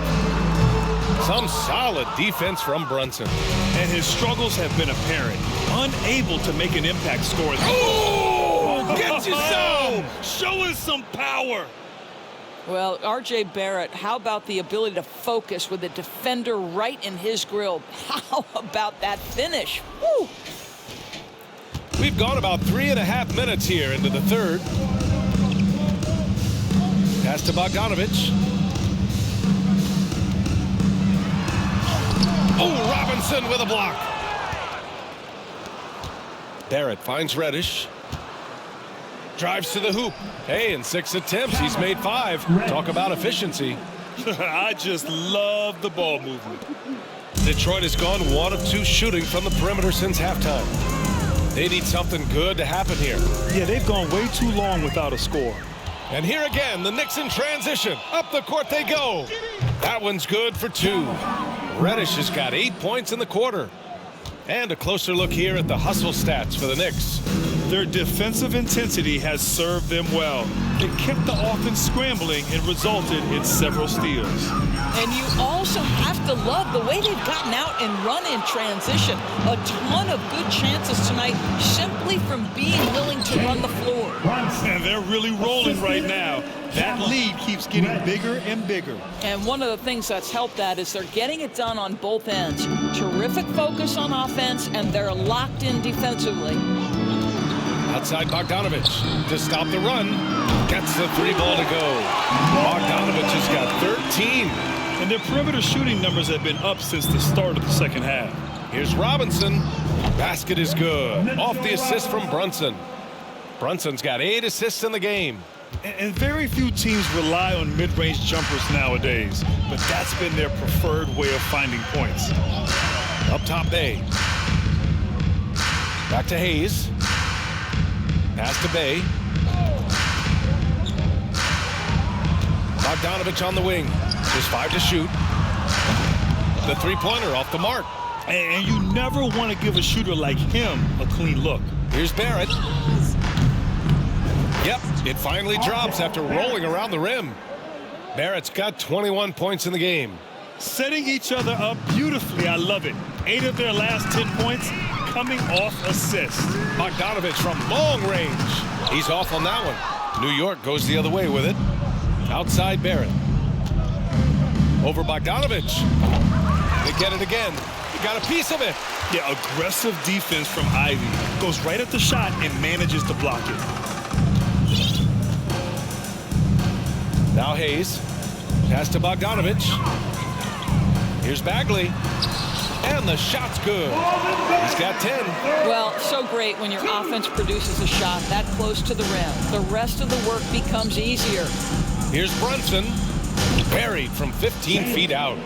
Some solid defense from Brunson. And his struggles have been apparent. Unable to make an impact score. Oh, get you some! Show us some power. Well, R.J. Barrett, how about the ability to focus with a defender right in his grill? How about that finish? Woo! We've gone about 3.5 minutes here into the third. Pass to Bogdanovich. Oh, Robinson with a block. Barrett finds Reddish. Drives to the hoop. Hey, in 6 attempts, he's made 5. Talk about efficiency. I just love the ball movement. Detroit has gone 1 of 2 shooting from the perimeter since halftime. They need something good to happen here. Yeah, they've gone way too long without a score. And here again, the Knicks in transition. Up the court they go. That one's good for 2. Reddish has got 8 points in the quarter. And a closer look here at the hustle stats for the Knicks. Their defensive intensity has served them well. It kept the offense scrambling and resulted in several steals. And you also have to love the way they've gotten out and run in transition. A ton of good chances tonight simply from being willing to run the floor. And they're really rolling right now. That lead keeps getting bigger and bigger. And one of the things that's helped that is they're getting it done on both ends. Terrific focus on offense, and they're locked in defensively. Outside Bogdanovich to stop the run. Gets the 3 ball to go. Bogdanovich has got 13. And their perimeter shooting numbers have been up since the start of the second half. Here's Robinson. Basket is good. Off the assist from Brunson. Brunson's got 8 assists in the game. And very few teams rely on mid-range jumpers nowadays, but that's been their preferred way of finding points. Up top, Bey. Back to Hayes. Pass to Bey. Bogdanovich on the wing. Just 5 to shoot. The 3-pointer off the mark. And you never want to give a shooter like him a clean look. Here's Barrett. Yep, it finally drops after rolling around the rim. Barrett's got 21 points in the game. Setting each other up beautifully. I love it. 8 of their last 10 points coming off assists. Bogdanovich from long range. He's off on that one. New York goes the other way with it. Outside Barrett. Over Bogdanovich. They get it again. He got a piece of it. Yeah, aggressive defense from Ivy. Goes right at the shot and manages to block it. Now Hayes. Pass to Bogdanovich. Here's Bagley. And the shot's good. He's got 10. Well, so great when your offense produces a shot that close to the rim. The rest of the work becomes easier. Here's Brunson. Buried from 15 feet out.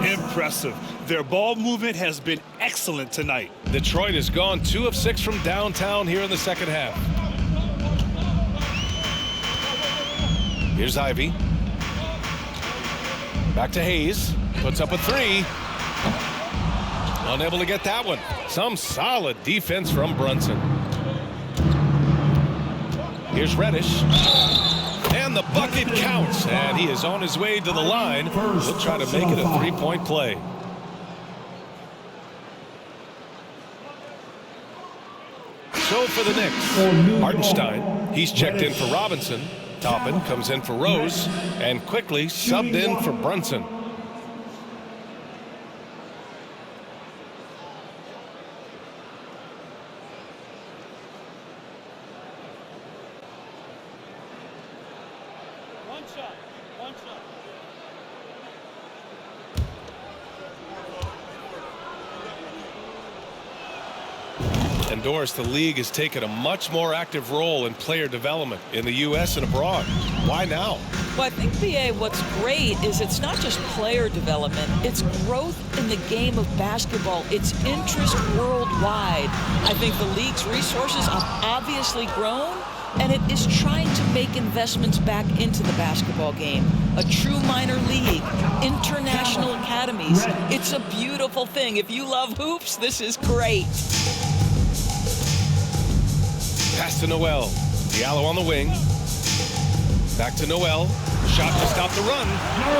Impressive. Their ball movement has been excellent tonight. Detroit has gone 2 of 6 from downtown here in the second half. Here's Ivy. Back to Hayes. Puts up a 3. Unable to get that one. Some solid defense from Brunson. Here's Reddish. And the bucket counts. And he is on his way to the line. He'll try to make it a 3-point play. So for the Knicks, Hartenstein, he's checked in for Robinson. Toppin comes in for Rose and quickly subbed in for Brunson. One shot. And Doris, the league has taken a much more active role in player development in the U.S. and abroad. Why now? Well, I think, B.A., what's great is it's not just player development. It's growth in the game of basketball. It's interest worldwide. I think the league's resources have obviously grown, and it is trying to make investments back into the basketball game. A true minor league, international academies. It's a beautiful thing. If you love hoops, this is great. Pass to Noel. Diallo on the wing. Back to Noel. Shot to stop the run.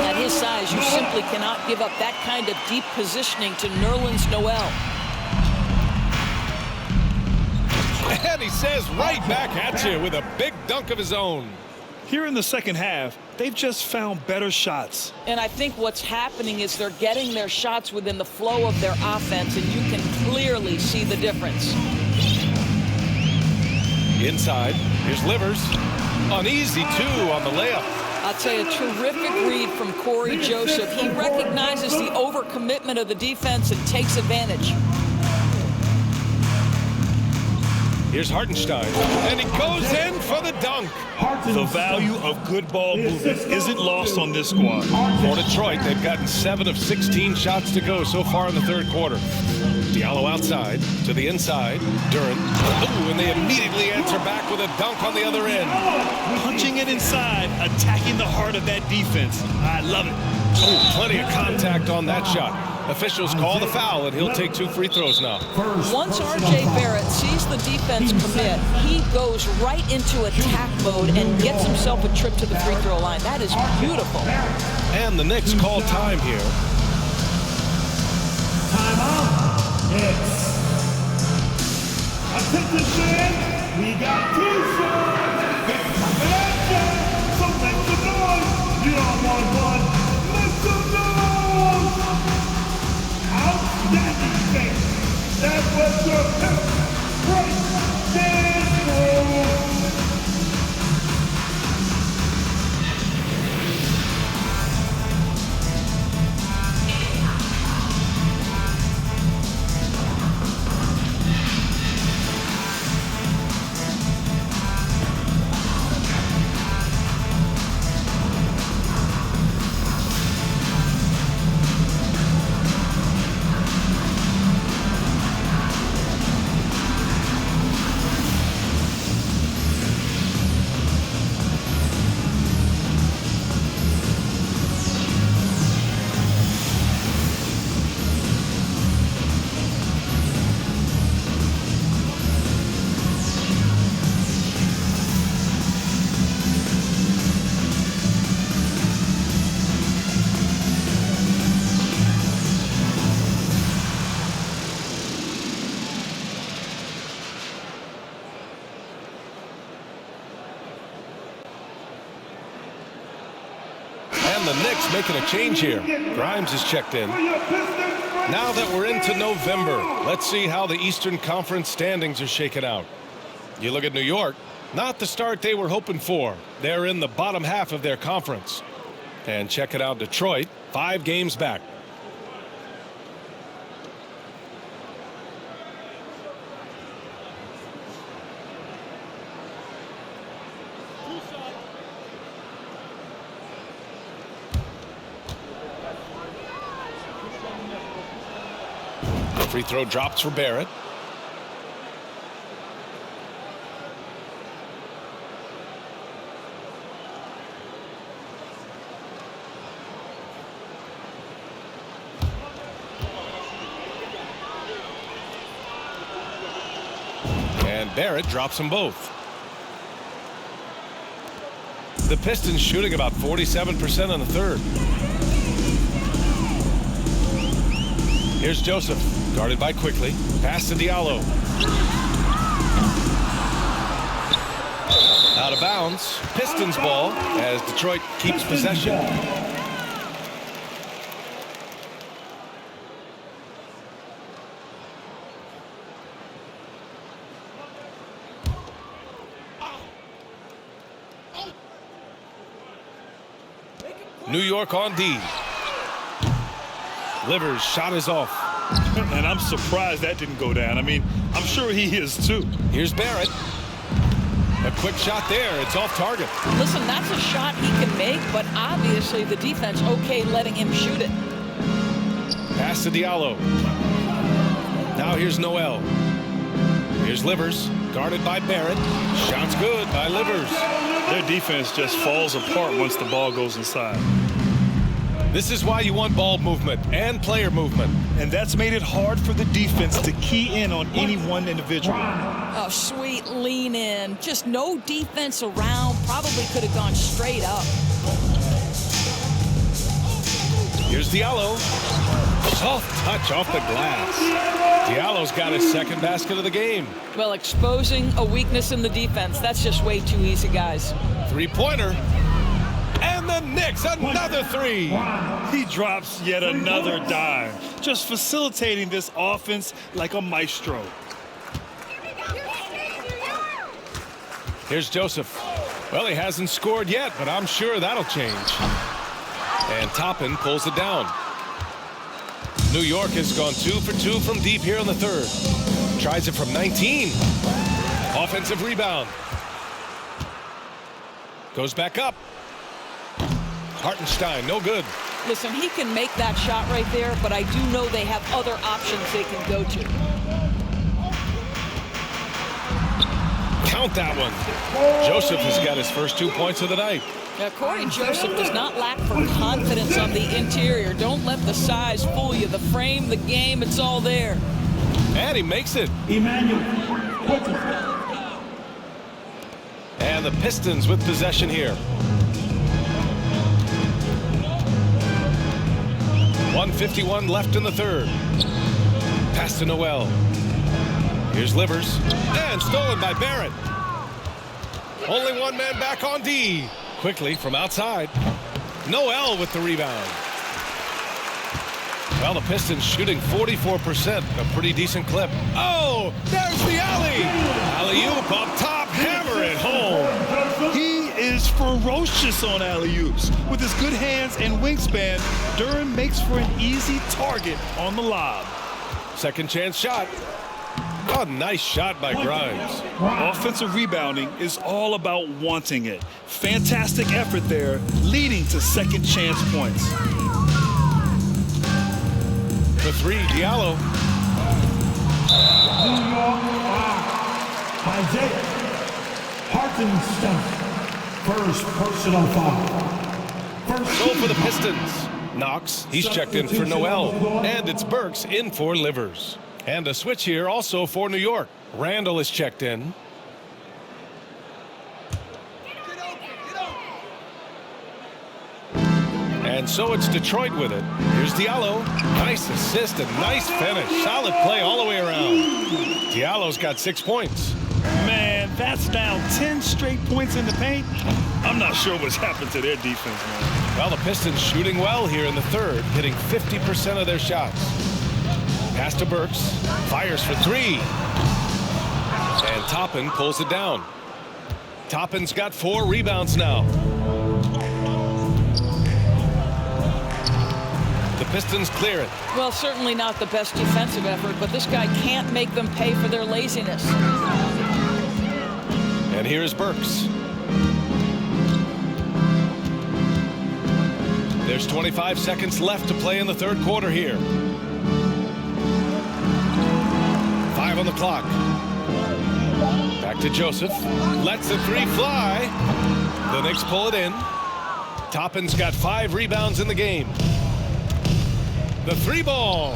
At his size, you simply cannot give up that kind of deep positioning to Nerlens Noel. And he says right back at you with a big dunk of his own. Here in the second half, they've just found better shots. And I think what's happening is they're getting their shots within the flow of their offense, and you can clearly see the difference. Inside, here's Livers. Uneasy, 2 on the layup. I'll tell you, a terrific read from Corey Joseph. He recognizes the overcommitment of the defense and takes advantage. Here's Hartenstein, and he goes in for the dunk. The value of good ball movement isn't lost on this squad. For Detroit, they've gotten 7 of 16 shots to go so far in the third quarter. Diallo outside, to the inside, Duran. Ooh, and they immediately answer back with a dunk on the other end. Punching it inside, attacking the heart of that defense. I love it. Oh, plenty of contact on that shot. Officials call the foul, and he'll take 2 free throws now. Once R.J. Barrett sees the defense commit, he goes right into attack mode and gets himself a trip to the free throw line. That is beautiful. And the Knicks call time here. Timeout. Knicks. Attention fans, we got 2 shots. It's coming at you. So make some noise. You don't want one. Make some noise. Outstanding thing. That was your pick. Right there. The Knicks making a change here. Grimes is checked in. Now that we're into November, let's see how the Eastern Conference standings are shaken out. You look at New York, not the start they were hoping for. They're in the bottom half of their conference. And check it out, Detroit, 5 games back. Free throw drops for Barrett. And Barrett drops them both. The Pistons shooting about 47% in the third. Here's Joseph, guarded by Quickly. Pass to Diallo. Out of bounds. Pistons ball as Detroit keeps possession. New York on D. Livers shot is off. And I'm surprised that didn't go down. I mean, I'm sure he is too. Here's Barrett. A quick shot there. It's off target. Listen, that's a shot he can make, but obviously the defense okay letting him shoot it. Pass to Diallo. Now here's Noel. Here's Livers, guarded by Barrett. Shot's good by Livers. Their defense just falls apart once the ball goes inside. This is why you want ball movement and player movement. And that's made it hard for the defense to key in on any one individual. Oh, sweet lean in. Just no defense around. Probably could have gone straight up. Here's Diallo. Soft touch off the glass. Diallo's got his second basket of the game. Well, exposing a weakness in the defense. That's just way too easy, guys. Three-pointer. And the Knicks, another three. He drops yet another dime, just facilitating this offense like a maestro. Here's Joseph. Well, he hasn't scored yet, but I'm sure that'll change. And Toppin pulls it down. New York has gone 2 for 2 from deep here in the third. Tries it from 19. Offensive rebound. Goes back up. Hartenstein, no good. Listen, he can make that shot right there, but I do know they have other options they can go to. Count that one. Joseph has got his first 2 points of the night. Corey Joseph does not lack for confidence on the interior. Don't let the size fool you. The frame, the game, it's all there. And he makes it. Emmanuel. And the Pistons with possession here. 1:51 left in the third. Pass to Noel. Here's Livers. And stolen by Barrett. Only one man back on D. Quickly from outside. Noel with the rebound. Well, the Pistons shooting 44%, a pretty decent clip. Oh, there's the alley. Alley-oop up top, hammer it home. He is ferocious on alley-oops. With his good hands and wingspan, Durham makes for an easy target on the lob. Second chance shot. Oh, nice shot by Grimes. Offensive rebounding is all about wanting it. Fantastic effort there, leading to second chance points. For three, Diallo. New York, Isaiah Hartenstein. First personal foul. So for the Pistons. Knox, he's checked in for Noel. And it's Burks in for Livers. And a switch here also for New York. Randle is checked in. And so it's Detroit with it. Here's Diallo. Nice assist and nice finish. Solid play all the way around. Diallo's got 6 points. Man, that's now 10 straight points in the paint. I'm not sure what's happened to their defense, man. Well, the Pistons shooting well here in the third, hitting 50% of their shots. Pass to Burks. Fires for three. And Toppin pulls it down. Toppin's got 4 rebounds now. The Pistons clear it. Well, certainly not the best defensive effort, but this guy can't make them pay for their laziness. And here's Burks. There's 25 seconds left to play in the third quarter here. 5 on the clock. Back to Joseph. Lets the three fly. The Knicks pull it in. Toppin's got 5 rebounds in the game. The three ball.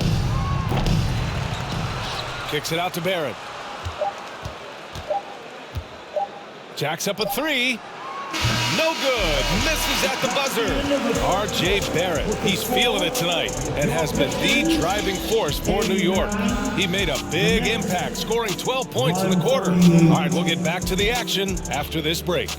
Kicks it out to Barrett. Jacks up a 3. No good. Misses at the buzzer. R.J. Barrett. He's feeling it tonight and has been the driving force for New York. He made a big impact, scoring 12 points in the quarter. All right, we'll get back to the action after this break.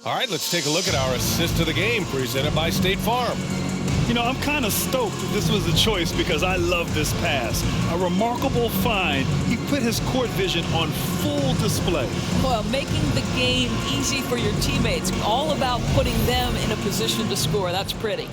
All right, let's take a look at our assist of the game presented by State Farm. You know, I'm kind of stoked that this was a choice because I love this pass. A remarkable find. He put his court vision on full display. Well, making the game easy for your teammates. All about putting them in a position to score. That's pretty.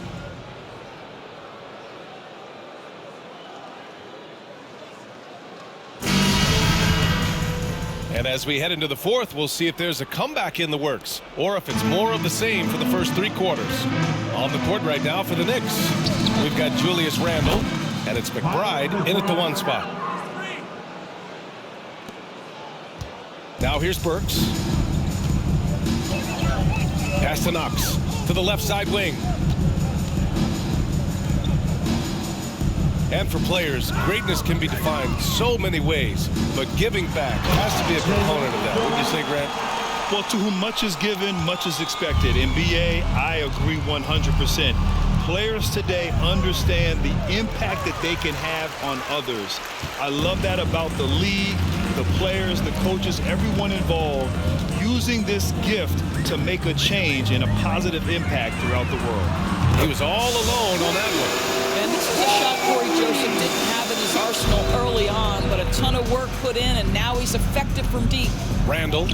And as we head into the fourth, we'll see if there's a comeback in the works or if it's more of the same for the first 3 quarters. On the court right now for the Knicks, we've got Julius Randle, and it's McBride in at the 1 spot. Now here's Burks. Pass to Knox to the left side wing. And for players, greatness can be defined so many ways, but giving back has to be a component of that. Wouldn't you say, Grant? Well, to whom much is given, much is expected. In BA, I agree 100%. Players today understand the impact that they can have on others. I love that about the league, the players, the coaches, everyone involved, using this gift to make a change and a positive impact throughout the world. He was all alone on that one. And this is a shot Corey Joseph didn't have in his arsenal early on, but a ton of work put in, and now he's effective from deep. Randle,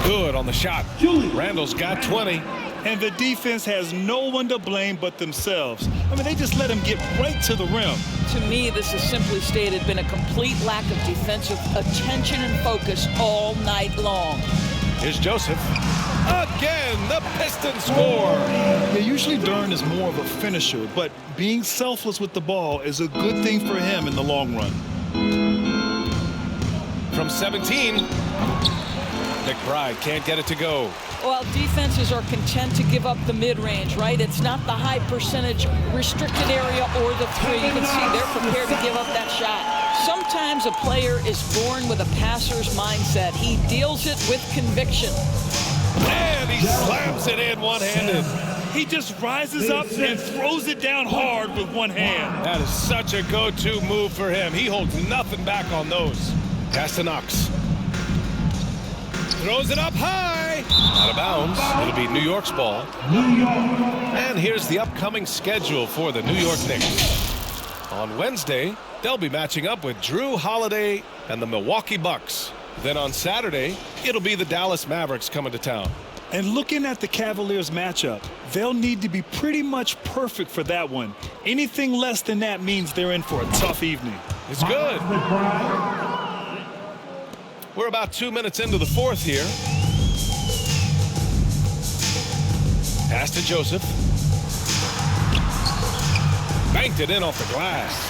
good on the shot. Randle's got 20. And the defense has no one to blame but themselves. I mean, they just let him get right to the rim. To me, this has simply stated been a complete lack of defensive attention and focus all night long. Here's Joseph. Again, the Pistons score. Yeah, usually Dern is more of a finisher, but being selfless with the ball is a good thing for him in the long run. From 17, McBride can't get it to go. Well, defenses are content to give up the mid-range, right? It's not the high percentage restricted area or the three. You can see they're prepared to give up that shot. Sometimes a player is born with a passer's mindset. He deals it with conviction. And he slams it in one-handed. He just rises up and throws it down hard with one hand. That is such a go-to move for him. He holds nothing back on those. Pass to Knox. Throws it up high. Out of bounds. It'll be New York's ball. And here's the upcoming schedule for the New York Knicks. On Wednesday, they'll be matching up with Drew Holiday and the Milwaukee Bucks. Then on Saturday, it'll be the Dallas Mavericks coming to town. And looking at the Cavaliers matchup, they'll need to be pretty much perfect for that one. Anything less than that means they're in for a tough evening. It's good. We're about 2 minutes into the fourth here. Pass to Joseph. Banked it in off the glass.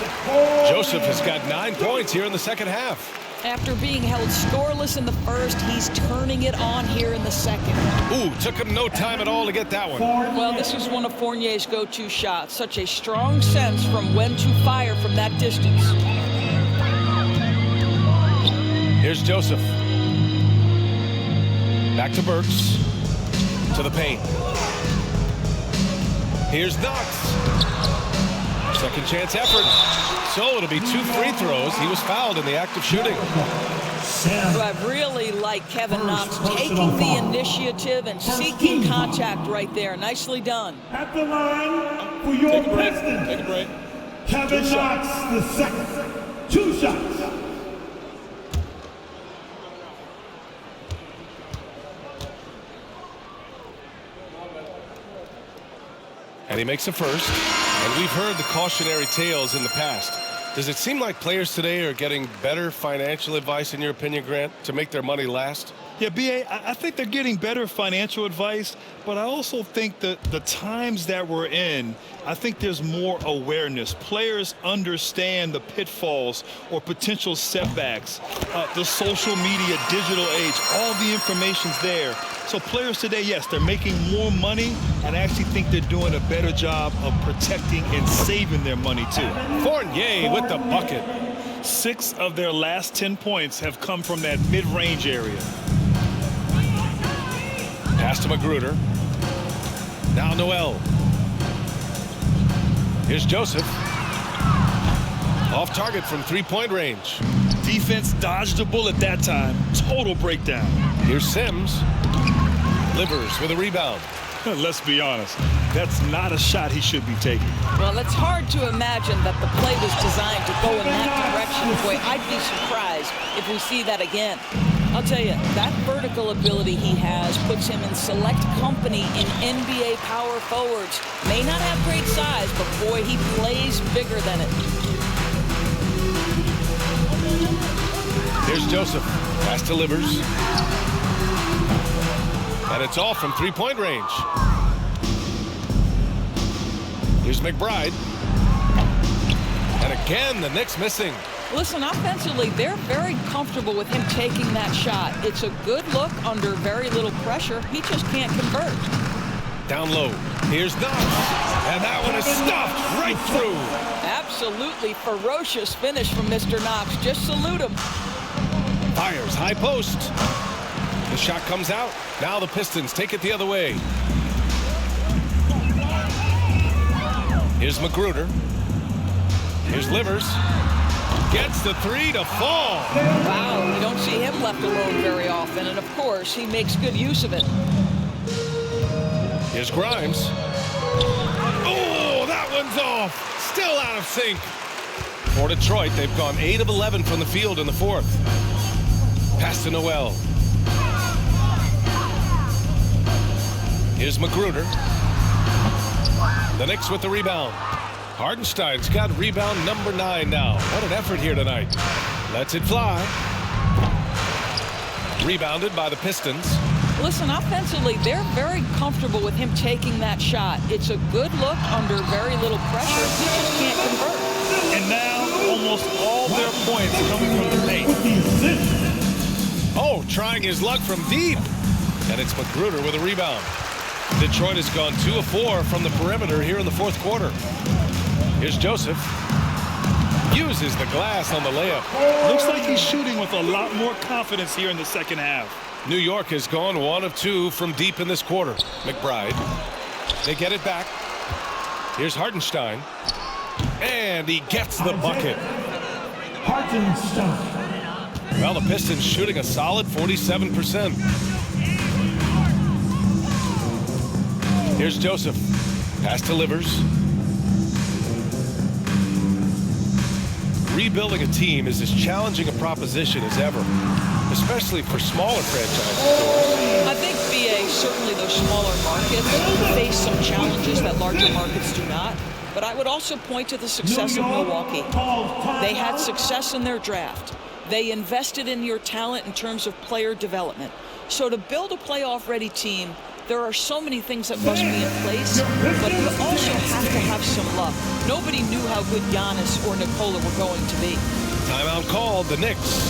Joseph has got 9 points here in the second half. After being held scoreless in the first, he's turning it on here in the second. Ooh, took him no time at all to get that one. Well, this is one of Fournier's go-to shots. Such a strong sense from when to fire from that distance. Here's Joseph. Back to Burks. To the paint. Here's Knox. Second chance effort. So it'll be 2 free throws. He was fouled in the act of shooting. I really like Kevin Knox taking the initiative and seeking contact right there. Nicely done. At the line for your Pistons. Take a break. Kevin Knox, the second. 2 shots. And he makes a first. And we've heard the cautionary tales in the past. Does it seem like players today are getting better financial advice, in your opinion, Grant, to make their money last? Yeah, B.A., I think they're getting better financial advice, but I also think that the times that we're in, I think there's more awareness. Players understand the pitfalls or potential setbacks. The social media, digital age, all the information's there. So players today, yes, they're making more money, and I actually think they're doing a better job of protecting and saving their money, too. Fournier with the bucket. 6 of their last 10 points have come from that mid-range area. Pass to Magruder. Now Noel. Here's Joseph. Off target from 3-point range. Defense dodged a bullet that time. Total breakdown. Here's Sims. Livers with a rebound. Let's be honest. That's not a shot he should be taking. Well, it's hard to imagine that the play was designed to go in that direction. Boy, I'd be surprised if we see that again. I'll tell you, that vertical ability he has puts him in select company in NBA power forwards. May not have great size, but boy, he plays bigger than it. Here's Joseph. Pass to Livers. And it's off from 3-point range. Here's McBride. And again, the Knicks missing. Listen, offensively, they're very comfortable with him taking that shot. It's a good look under very little pressure. He just can't convert. Down low. Here's Knox. And that one is stuffed right through. Absolutely ferocious finish from Mr. Knox. Just salute him. Fires high post. The shot comes out. Now the Pistons take it the other way. Here's Magruder. Here's Livers. Gets the three to fall. Wow, you don't see him left alone very often. And, of course, he makes good use of it. Here's Grimes. Oh, that one's off. Still out of sync. For Detroit, they've gone 8 of 11 from the field in the fourth. Pass to Noel. Here's Magruder. The Knicks with the rebound. Hardenstein's got rebound number 9 now. What an effort here tonight. Lets it fly. Rebounded by the Pistons. Listen, offensively, they're very comfortable with him taking that shot. It's a good look under very little pressure. He just can't convert. And now almost all their points coming from the paint. Oh, trying his luck from deep. And it's Magruder with a rebound. Detroit has gone 2 of 4 from the perimeter here in the fourth quarter. Here's Joseph. Uses the glass on the layup. Looks like he's shooting with a lot more confidence here in the second half. New York has gone 1 of 2 from deep in this quarter. McBride. They get it back. Here's Hardenstein. And he gets the bucket. Hardenstein. Well, the Pistons shooting a solid 47%. Here's Joseph. Pass to Livers. Rebuilding a team is as challenging a proposition as ever, especially for smaller franchises. I think, BA, certainly those smaller markets face some challenges that larger markets do not. But I would also point to the success of Milwaukee. They had success in their draft. They invested in your talent in terms of player development. So to build a playoff-ready team, there are so many things that must be in place, but you also have to have some luck. Nobody knew how good Giannis or Nikola were going to be. Timeout called, the Knicks.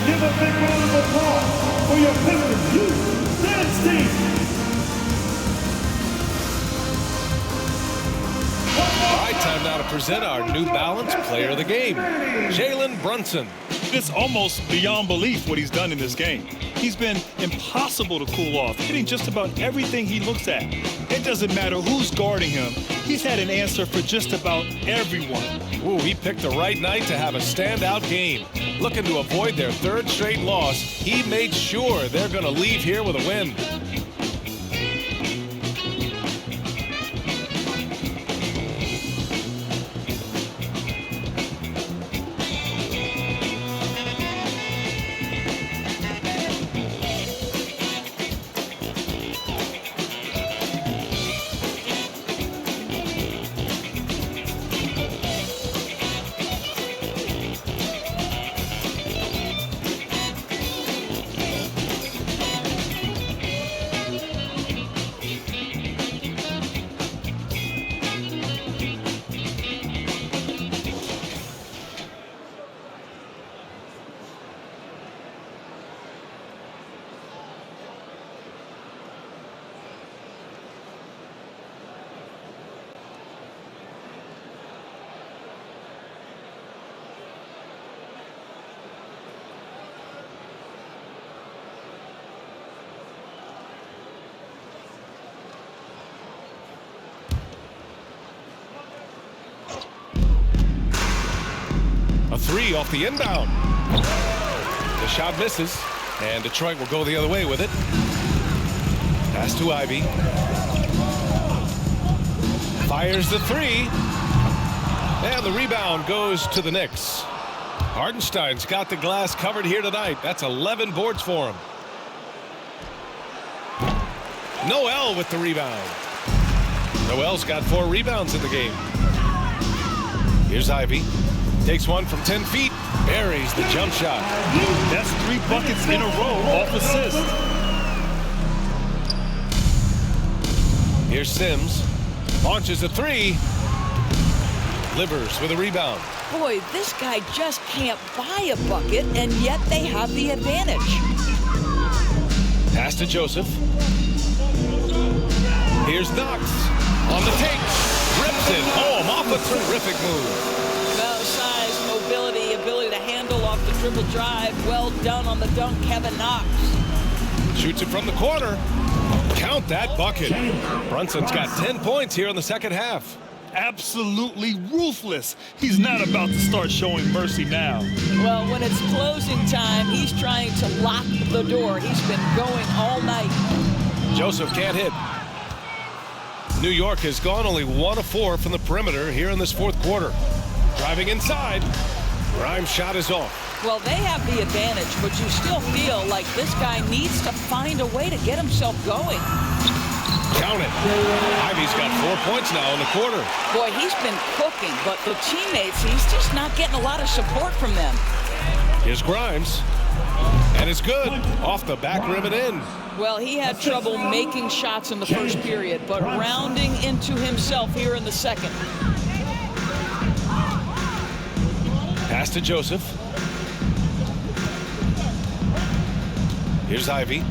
Give a big round of applause for your Pistons youth dance team. All right, time now to present our New Balance Player of the Game, Jalen Brunson. It's almost beyond belief what he's done in this game. He's been impossible to cool off, hitting just about everything he looks at. It doesn't matter who's guarding him. He's had an answer for just about everyone. Ooh, he picked the right night to have a standout game. Looking to avoid their third straight loss, he made sure they're going to leave here with a win. A three off the inbound. The shot misses, and Detroit will go the other way with it. Pass to Ivy. Fires the three. And the rebound goes to the Knicks. Hartenstein's got the glass covered here tonight. That's 11 boards for him. Noel with the rebound. Noel's got 4 rebounds in the game. Here's Ivy. Takes one from 10 feet. Buries the jump shot. That's 3 buckets in a row off assist. Here's Sims. Launches a three. Livers with a rebound. Boy, this guy just can't buy a bucket, and yet they have the advantage. Pass to Joseph. Here's Knox on the take. Rips it home off a terrific move. Well, size, mobility, ability to handle off the dribble drive. Well done on the dunk, Kevin Knox. Shoots it from the corner. Count that bucket. Brunson's got 10 points here in the second half. Absolutely ruthless. He's not about to start showing mercy now. Well, when it's closing time, he's trying to lock the door. He's been going all night. Joseph can't hit. New York has gone only 1 of 4 from the perimeter here in this fourth quarter. Driving inside. Grimes' shot is off. Well, they have the advantage, but you still feel like this guy needs to find a way to get himself going. Count it. Ivy's got 4 points now in the quarter. Boy, he's been cooking, but the teammates, he's just not getting a lot of support from them. Here's Grimes. And it's good. Off the back rim and in. Well, he had trouble making shots in the first period, but rounding into himself here in the second. Pass to Joseph. Here's Ivy.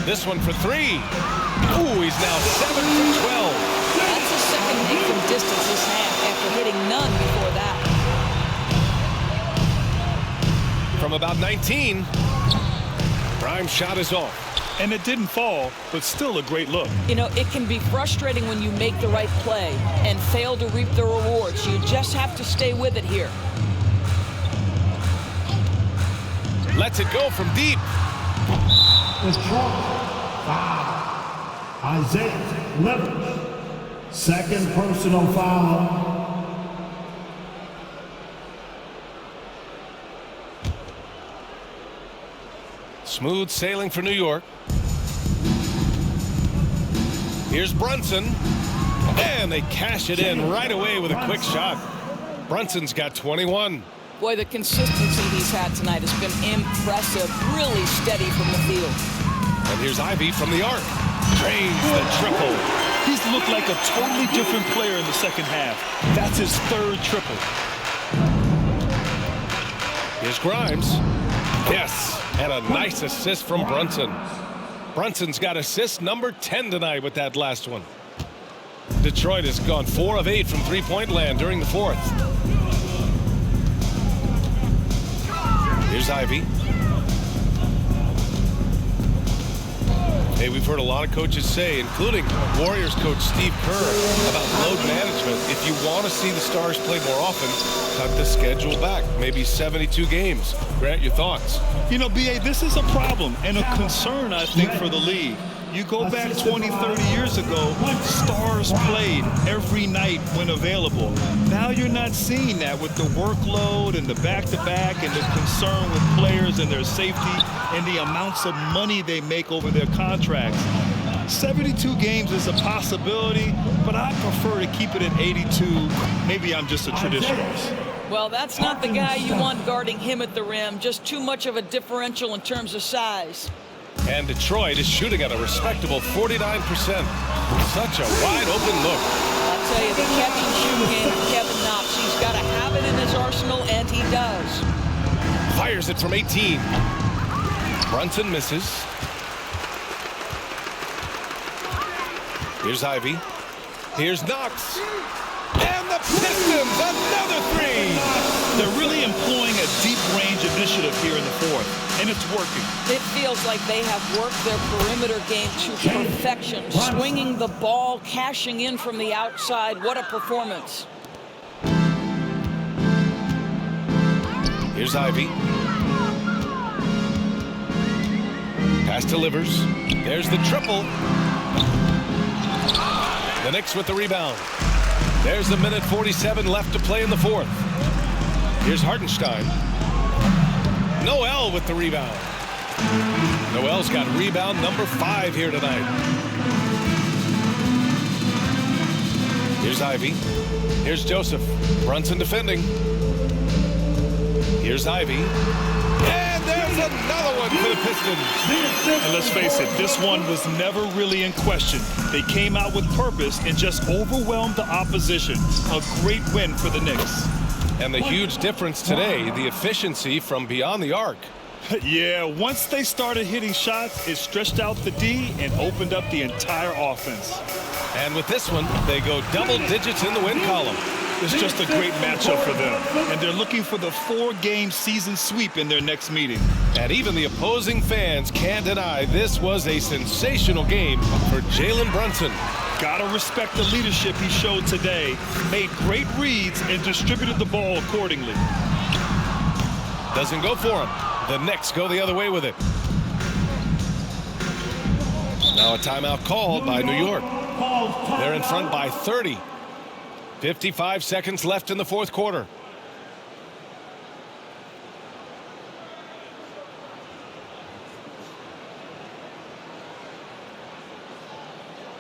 This one for 3. Ooh, he's now 7 for 12. That's the second hit from distance this half after hitting none before that. From about 19, Grimes' shot is off. And it didn't fall, but still a great look. You know, it can be frustrating when you make the right play and fail to reap the rewards. You just have to stay with it here. Lets it go from deep. Detroit, 5. Isaiah Livers, second personal foul. Smooth sailing for New York. Here's Brunson. And they cash it in right away with a quick shot. Brunson's got 21. Boy, the consistency he's had tonight has been impressive. Really steady from the field. And here's Ivy from the arc. Drains the triple. He's looked like a totally different player in the second half. That's his 3rd triple. Here's Grimes. Yes, and a nice assist from Brunson. Brunson's got assist number 10 tonight with that last one. Detroit has gone 4 of 8 from three-point land during the fourth. Here's Ivy. Hey, we've heard a lot of coaches say, including Warriors coach Steve Kerr, about load management. If you want to see the Stars play more often, cut the schedule back. Maybe 72 games. Grant, your thoughts? You know, B.A., this is a problem and a concern, I think, for the league. You go back 20, 30 years ago, Stars played every night when available. Now you're not seeing that with the workload and the back-to-back and the concern with players and their safety and the amounts of money they make over their contracts. 72 games is a possibility, but I prefer to keep it at 82. Maybe I'm just a traditionalist. Well, that's not the guy you want guarding him at the rim. Just too much of a differential in terms of size. And Detroit is shooting at a respectable 49%. Such a wide open look. I'll tell you, the catch and shoot game for Kevin Knox. He's got to have it in his arsenal, and he does. Fires it from 18. Brunson misses. Here's Ivy. Here's Knox. And the Pistons, another 3. They're really employing a deep range initiative here in the fourth, and it's working. It feels like they have worked their perimeter game to perfection, swinging the ball, cashing in from the outside. What a performance. Here's Ivy. Pass delivers. There's the triple. The Knicks with the rebound. There's a minute 47 left to play in the fourth. Here's Hartenstein. Noel with the rebound. Noel's got rebound number 5 here tonight. Here's Ivy. Here's Joseph. Brunson defending. Here's Ivy. And there's another one for the Pistons. And let's face it, this one was never really in question. They came out with purpose and just overwhelmed the opposition. A great win for the Knicks. And the huge difference today, the efficiency from beyond the arc. Yeah, once they started hitting shots, it stretched out the D and opened up the entire offense. And with this one, they go double digits in the win column. It's just a great matchup for them. And they're looking for the 4-game season sweep in their next meeting. And even the opposing fans can't deny this was a sensational game for Jalen Brunson. Gotta respect the leadership he showed today. Made great reads and distributed the ball accordingly. Doesn't go for him. The Knicks go the other way with it. Now a timeout called by New York. They're in front by 30. 55 seconds left in the fourth quarter.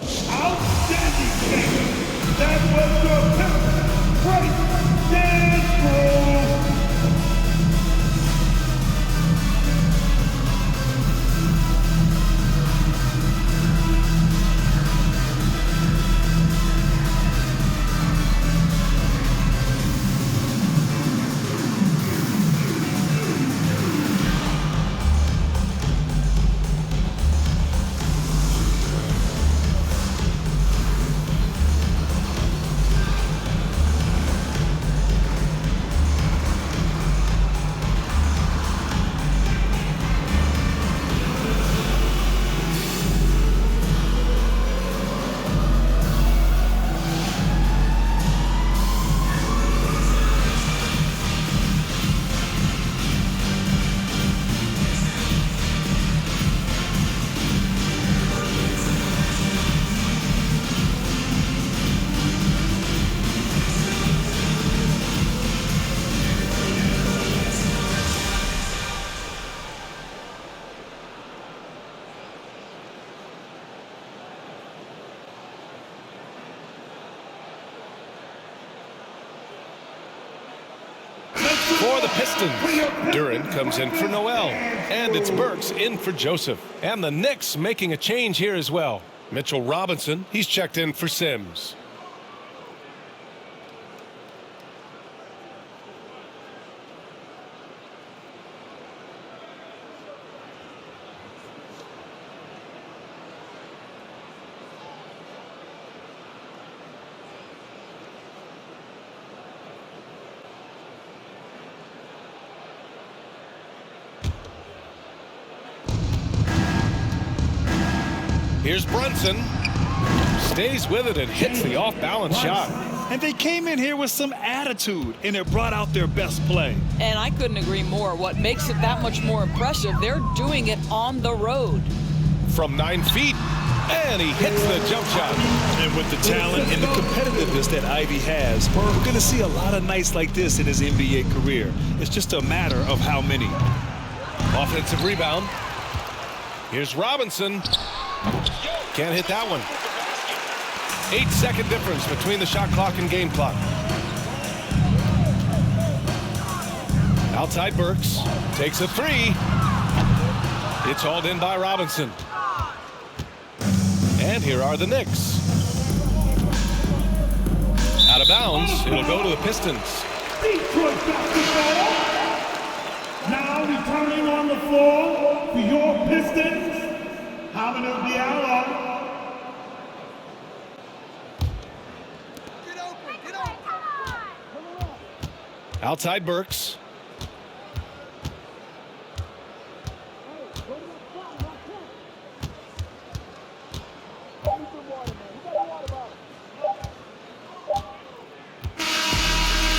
Outstanding game. That was your great dance move. For the Pistons, Duran comes in for Noel. And it's Burks in for Joseph. And the Knicks making a change here as well. Mitchell Robinson, he's checked in for Sims. Here's Brunson. Stays with it and hits the off-balance shot. And they came in here with some attitude, and it brought out their best play. And I couldn't agree more. What makes it that much more impressive, they're doing it on the road. From 9 feet, and he hits the jump shot. And with the talent and the competitiveness that Ivy has, we're going to see a lot of nights like this in his NBA career. It's just a matter of how many. Offensive rebound. Here's Robinson. Can't hit that one. 8-second difference between the shot clock and game clock. Outside Burks. Takes a 3. It's hauled in by Robinson. And here are the Knicks. Out of bounds. It'll go to the Pistons. Detroit basketball. Now returning on the floor for your Pistons. Hamidou Diallo. Outside Burks.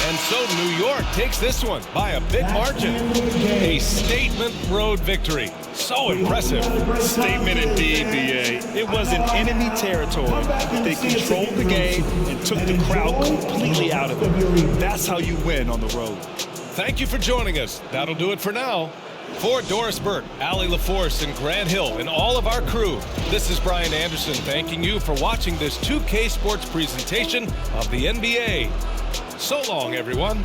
And so New York takes this one by a big margin. A statement road victory. So impressive. Statement indeed, B.A. It was in enemy territory. They controlled the game and took the crowd completely out of it. That's how you win on the road. Thank you for joining us. That'll do it for now. For Doris Burt, Allie LaForce, and Grant Hill, and all of our crew, this is Brian Anderson thanking you for watching this 2K Sports presentation of the NBA. So long, everyone.